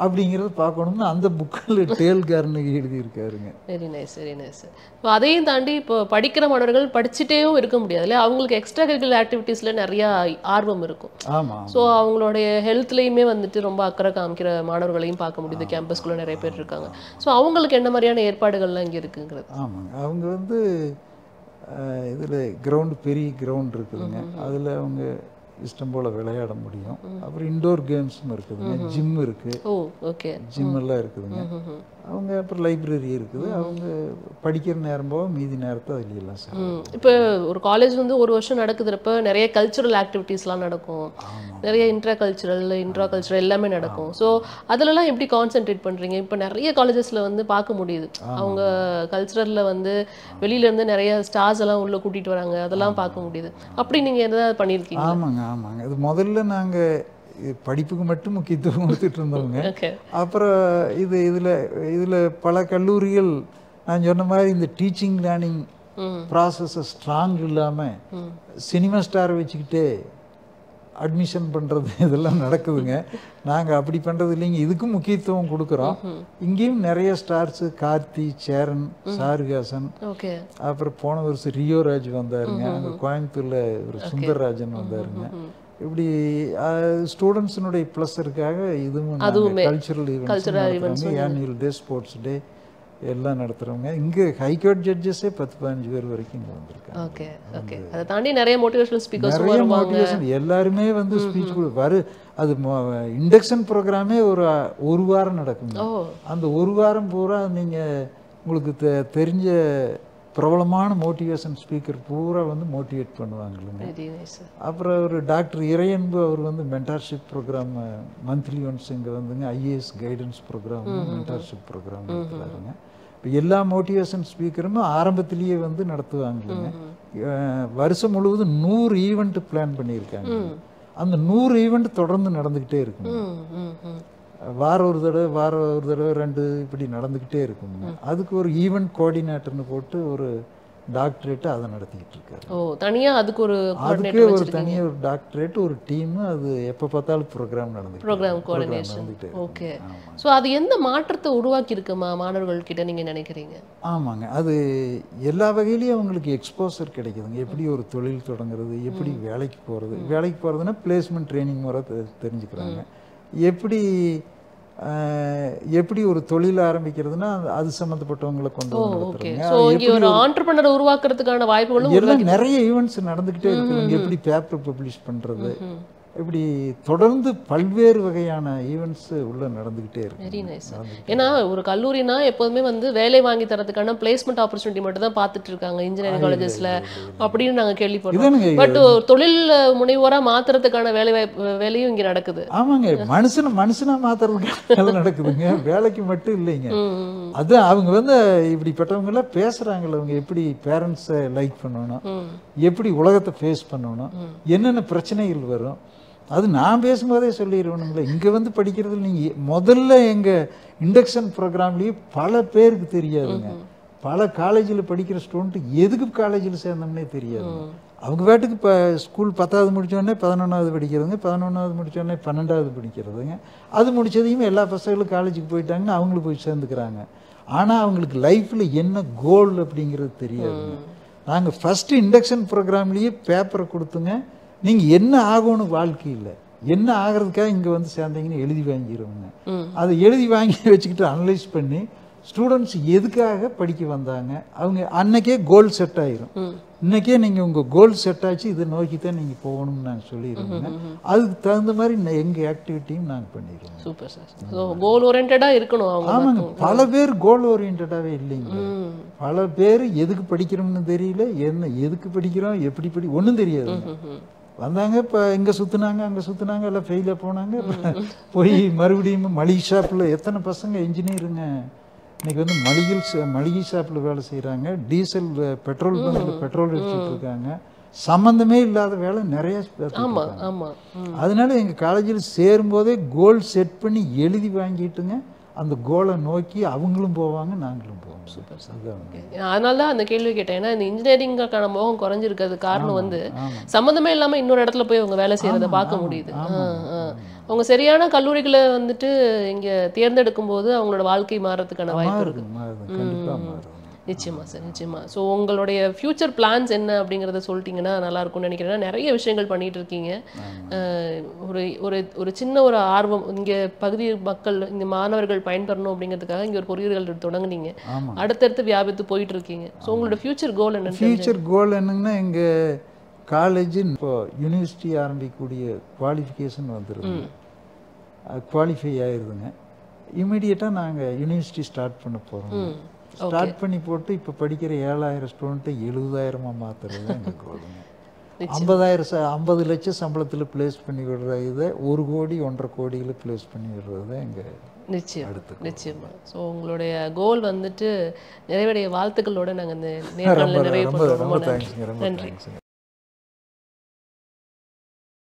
அப்படிங்கிறத பார்க்கணும்னு அந்த புக்கில் டேல் கார்னகி எழுதியிருக்காருங்க. Very nice, very nice. இப்போ அதையும் தாண்டி இப்போ படிக்கிற மாணவர்கள் படிச்சுட்டேவும் இருக்க முடியாது இல்லையா, அவங்களுக்கு எக்ஸ்ட்ரா கரிக்குலர் ஆக்டிவிட்டீஸில் நிறையா ஆர்வம் இருக்கும். ஆமாம். ஸோ அவங்களுடைய ஹெல்த்லேயுமே வந்துட்டு ரொம்ப அக்கறை காமிக்கிற மாணவர்களையும் பார்க்க முடியுது. கேம்பஸ்குள்ளே நிறைய பேர் இருக்காங்க. ஸோ அவங்களுக்கு என்ன மாதிரியான ஏற்பாடுகள்லாம் இங்கே இருக்குங்கிறது? ஆமாங்க, அவங்க இதில் பெரிய கிரவுண்ட் இருக்குதுங்க. அதில் அவங்க இஷ்டம் போல் விளையாட முடியும். அப்புறம் இன்டோர் கேம்ஸும் இருக்குதுங்க, ஜிம் இருக்குது. ஜிம் எல்லாம் இருக்குதுங்க. அவங்க அப்புறம் லைப்ரரி இருக்குது. அவங்க படிக்கிற நேரம் போக மீதி நேரத்தை அதில் எல்லாம் சார். இப்போ ஒரு காலேஜ் ஒரு வருஷம் நடக்குதுறப்ப நிறைய கல்ச்சுரல் ஆக்டிவிட்டீஸ்லாம் நடக்கும், நிறைய இன்ட்ரா கல்ச்சுரல் எல்லாமே நடக்கும். ஸோ அதிலலாம் எப்படி கான்சென்ட்ரேட் பண்ணுறீங்க? இப்போ நிறைய காலேஜஸில் பார்க்க முடியுது, அவங்க கல்ச்சுரலில் வெளியிலேருந்து நிறைய ஸ்டார்ஸ் எல்லாம் உள்ளே கூட்டிகிட்டு வராங்க, அதெல்லாம் பார்க்க முடியுது. அப்படி நீங்கள் எதாவது பண்ணியிருக்கீங்க? ஆமாங்க. அது முதல்ல நாங்கள் படிப்புக்கு மட்டும் முக்கியத்துவம் கொடுத்துட்டு இருந்தவங்க. அப்புறம் இதில் பல கல்லூரிகள் நான் சொன்ன மாதிரி இந்த டீச்சிங் லேர்னிங் ப்ராசஸை ஸ்ட்ராங் இல்லாமல் சினிமா ஸ்டாரை வச்சுக்கிட்டே அட்மிஷன் பண்ணுறது இதெல்லாம் நடக்குதுங்க. நாங்கள் அப்படி பண்ணுறது இல்லைங்க, இதுக்கும் முக்கியத்துவம் கொடுக்குறோம். இங்கேயும் நிறைய ஸ்டார்ஸு, கார்த்தி, சேரன், சாருகாசன், அப்புறம் போன வருஷம் ரியோராஜ் வந்தாருங்க. அங்கே கோயம்புத்தூரில் ஒரு சுந்தர்ராஜன் வந்தாருங்க. இப்படி ஸ்டூடெண்ட்ஸினுடைய ப்ளஸருக்காக இதுவும் cultural events, annual day, sports day எல்லாம் நடத்துகிறவங்க. இங்கே ஹைகோர்ட் ஜட்ஜஸே 10-15 பேர் வரைக்கும் இங்கே வந்திருக்காங்க. Okay okay. அதை தாண்டி நிறைய மோட்டிவேஷனல் ஸ்பீக்கர்ஸ் வருவாங்க. எல்லாருமே ஸ்பீச் அது இண்டக்ஷன் ப்ரோக்ராமே ஒரு வாரம் நடக்குங்க. அந்த ஒரு வாரம் பூரா நீங்கள் உங்களுக்கு தெரிஞ்ச பிரபலமான மோட்டிவேஷன் ஸ்பீக்கர் பூரா மோட்டிவேட் பண்ணுவாங்க. அப்புறம் ஒரு டாக்டர் இறையன்பு அவர் மென்டார்ஷிப் ப்ரோக்ராம் மந்த்லி ஒன்ஸ் இங்கே IAS guidance program, mentorship program நடத்துகிறாருங்க. இப்போ எல்லா மோட்டிவேஷன் ஸ்பீக்கரும் ஆரம்பத்திலேயே நடத்துவாங்க. வருஷம் முழுவதும் 100 ஈவெண்ட் பிளான் பண்ணியிருக்காங்க. அந்த 100 ஈவெண்ட் தொடர்ந்து நடந்துக்கிட்டே இருக்குங்க. வாரம் ஒரு தடவை 2 இப்படி நடந்துக்கிட்டே இருக்குங்க. அதுக்கு ஒரு ஈவெண்ட் கோஆர்டினேட்டர்னு போட்டு ஒரு டாக்டரேட் அதை நடத்திக்கிட்டு இருக்காரு. தனியாக அதுக்கு ஒரு தனியாக ஒரு டாக்டரேட், ஒரு டீம், அது எப்போ பார்த்தாலும் ப்ரோக்ராம் கோஆர்டினேஷன். ஓகே. ஸோ அது எந்த மாற்றத்தை உருவாக்கி இருக்குமா மாணவர்கள் கிட்ட நீங்கள் நினைக்கிறீங்க? ஆமாங்க, அது எல்லா வகையிலையும் அவங்களுக்கு எக்ஸ்போசர் கிடைக்குதுங்க. எப்படி ஒரு தொழில் தொடங்குறது, எப்படி வேலைக்கு போகிறதுனா பிளேஸ்மெண்ட் ட்ரைனிங் முறை தெரிஞ்சுக்கிறாங்க. எப்படி எப்படி ஒரு தொழில் ஆரம்பிக்கிறதுனா அது சம்மந்தப்பட்டவங்களை கொண்டு வந்து ஓகே. நடத்துறதுங்க. ஸோ இங்கே ஒரு ஆண்டர்பிரினர் உருவாக்குறதுக்கான வாய்ப்புகளும் எல்லாம் நிறைய ஈவெண்ட்ஸ் நடந்துக்கிட்டே இருக்குதுங்க. எப்படி பேப்பர் பப்ளிஷ் பண்ணுறது, இப்படி தொடர்ந்து பல்வேறு வகையான ஈவெண்ட்ஸ் உள்ள நடந்துக்கிட்டே இருக்கு. Very nice. ஏன்னா ஒரு கல்லூரினா எப்போதுமே வந்து வேலை வாங்கி தரதுக்கான பிளேஸ்மெண்ட் ஆப்பர்ச்சுனிட்டி மட்டும் தான் பார்த்துட்டு இருக்காங்க இன்ஜினியரிங் காலேஜஸ்ல அப்படின்னு நாங்கள் கேள்விப்படுறோம். பட் தொழில் முனைவோரா மாத்துறதுக்கான வேலையும் இங்கே நடக்குது. ஆமாங்க, மனுஷனா மாத்துறதுக்கு வேலை நடக்குதுங்க, வேலைக்கு மட்டும் இல்லைங்க. அது அவங்க வந்து இப்படிப்பட்டவங்க எல்லாம் பேசுறாங்கல்ல, அவங்க எப்படி பேரண்ட்ஸை லைக் பண்ணணும், எப்படி உலகத்தை ஃபேஸ் பண்ணணும், என்னென்ன பிரச்சனைகள் வரும், அது நான் பேசும்போதே சொல்லிடுவேனுங்களே. இங்கே வந்து படிக்கிறது நீங்கள் முதல்ல எங்கள் இண்டக்ஷன் ப்ரோக்ராம்லேயே பல பேருக்கு தெரியாதுங்க. பல காலேஜில் படிக்கிற ஸ்டூடெண்ட் எதுக்கு காலேஜில் சேர்ந்தோம்னே தெரியாது. அவங்க பாட்டுக்கு இப்போ ஸ்கூல் 10வது முடித்தோடனே 11வது படிக்கிறதுங்க, 11வது முடித்தோடனே 12வது படிக்கிறதுங்க. அது முடித்ததையும் எல்லா பசங்களும் காலேஜுக்கு போயிட்டாங்க, அவங்களும் போய் சேர்ந்துக்கிறாங்க. ஆனால் அவங்களுக்கு லைஃப்பில் என்ன கோல் அப்படிங்கிறது தெரியாதுங்க. நாங்கள் ஃபஸ்ட்டு இண்டக்ஷன் ப்ரோக்ராம்லேயே பேப்பரை கொடுத்துங்க, நீங்கள் என்ன ஆகணும் வாழ்க்கையில், என்ன ஆகிறதுக்காக இங்கே வந்து சேர்ந்தீங்கன்னு எழுதி வாங்கிடுவோங்க. அதை எழுதி வாங்கி வச்சுக்கிட்டு அனலைஸ் பண்ணி ஸ்டூடெண்ட்ஸ் எதுக்காக படிக்க வந்தாங்க, அவங்க அன்னைக்கே கோல் செட் ஆயிரும். இன்னைக்கே நீங்கள் உங்கள் கோல் செட் ஆச்சு, இதை நோக்கி தான் நீங்கள் போகணும்னு நாங்கள் சொல்லிடுவோங்க. அதுக்கு தகுந்த மாதிரி எங்கள் ஆக்டிவிட்டியும் நாங்கள் பண்ணிடுவோம். Super sir. ஸோ கோல் ஓரியன்டாக இருக்கணும் அவங்க. ஆமாங்க, பல பேர் கோல் ஓரியன்டாகவே இல்லைங்க. பல பேர் எதுக்கு படிக்கிறோம்னு தெரியல, எதுக்கு படிக்கிறோம், எப்படி ஒன்றும் தெரியாது. வந்தாங்க, இப்போ இங்கே சுற்றுனாங்க, அங்கே சுற்றுனாங்க, எல்லாம் ஃபெயிலாக போனாங்க. போய் மறுபடியும் மளிகை ஷாப்பில் எத்தனை பசங்க இன்ஜினியருங்க இன்றைக்கி வந்து மளிகை ஷாப்பில் வேலை செய்கிறாங்க, டீசல் பெட்ரோல் பங்கில் பெட்ரோல் அடிச்சுட்டு இருக்காங்க. சம்மந்தமே இல்லாத வேலை நிறைய பேர். அதனால எங்கள் காலேஜில் சேரும்போதே கோல் செட் பண்ணி எழுதி வாங்கிட்டுங்க, அந்த கோலை நோக்கி அவங்களும் போவாங்க, நாங்களும் போவோம். Super sir. அதனால தான் அந்த கேள்வி கேட்டேன். ஏன்னா இந்த இன்ஜினியரிங்கான மோகம் குறைஞ்சிருக்கிறது காரணம் வந்து சம்மந்தமே இல்லாமல் இன்னொரு இடத்துல போய் அவங்க வேலை செய்யறதை பார்க்க முடியுது. அவங்க சரியான கல்லூரிகளை வந்துட்டு இங்கே தேர்ந்தெடுக்கும் போது அவங்களோட வாழ்க்கை மாறதுக்கான வாய்ப்பு இருக்கு. நிச்சயமா சார், நிச்சயமா. ஸோ உங்களுடைய ஃபியூச்சர் பிளான்ஸ் என்ன அப்படிங்கிறத சொல்லிட்டீங்கன்னா நல்லா இருக்கும்னு நினைக்கிறேன். நிறைய விஷயங்கள் பண்ணிட்டு இருக்கீங்க. ஒரு சின்ன ஒரு ஆர்வம், இங்கே பகுதி மக்கள், இந்த மாணவர்கள் பயன்பெறணும் அப்படிங்கிறதுக்காக இங்கே ஒரு பொறியியல் தொடங்குனீங்க, அடுத்தடுத்து வியாபித்து போயிட்டு இருக்கீங்க. ஸோ உங்களோட ஃபியூச்சர் கோல் என்ன? ஃபியூச்சர் கோல் என்னங்கன்னா, எங்கள் காலேஜ் இப்போ யூனிவர்சிட்டி ஆரம்பிக்கக்கூடிய குவாலிஃபிகேஷன் வந்துடுது, குவாலிஃபை ஆயிடுதுங்க. இமீடியட்டாக நாங்கள் யூனிவர்சிட்டி ஸ்டார்ட் பண்ண போகிறோம். ஸ்டார்ட் பண்ணி போட்டு இப்போ படிக்கிற 7000 ஸ்டூடெண்ட்டை 70,000 மாற்றுறது எங்கள் கோலுங்க. 50 லட்சம் சம்பளத்தில் பிளேஸ் பண்ணி விடுற இதை 1 கோடி 1.5 கோடியில் பிளேஸ் பண்ணி விடுறது தான் எங்கள் நிச்சயமா. ஸோ உங்களுடைய கோல் வந்துட்டு நிறைவேறிய வாழ்த்துக்களோட நாங்கள் இந்த நேர்காணலில் நிறைவு பண்ணுறோம். ரொம்ப நன்றி.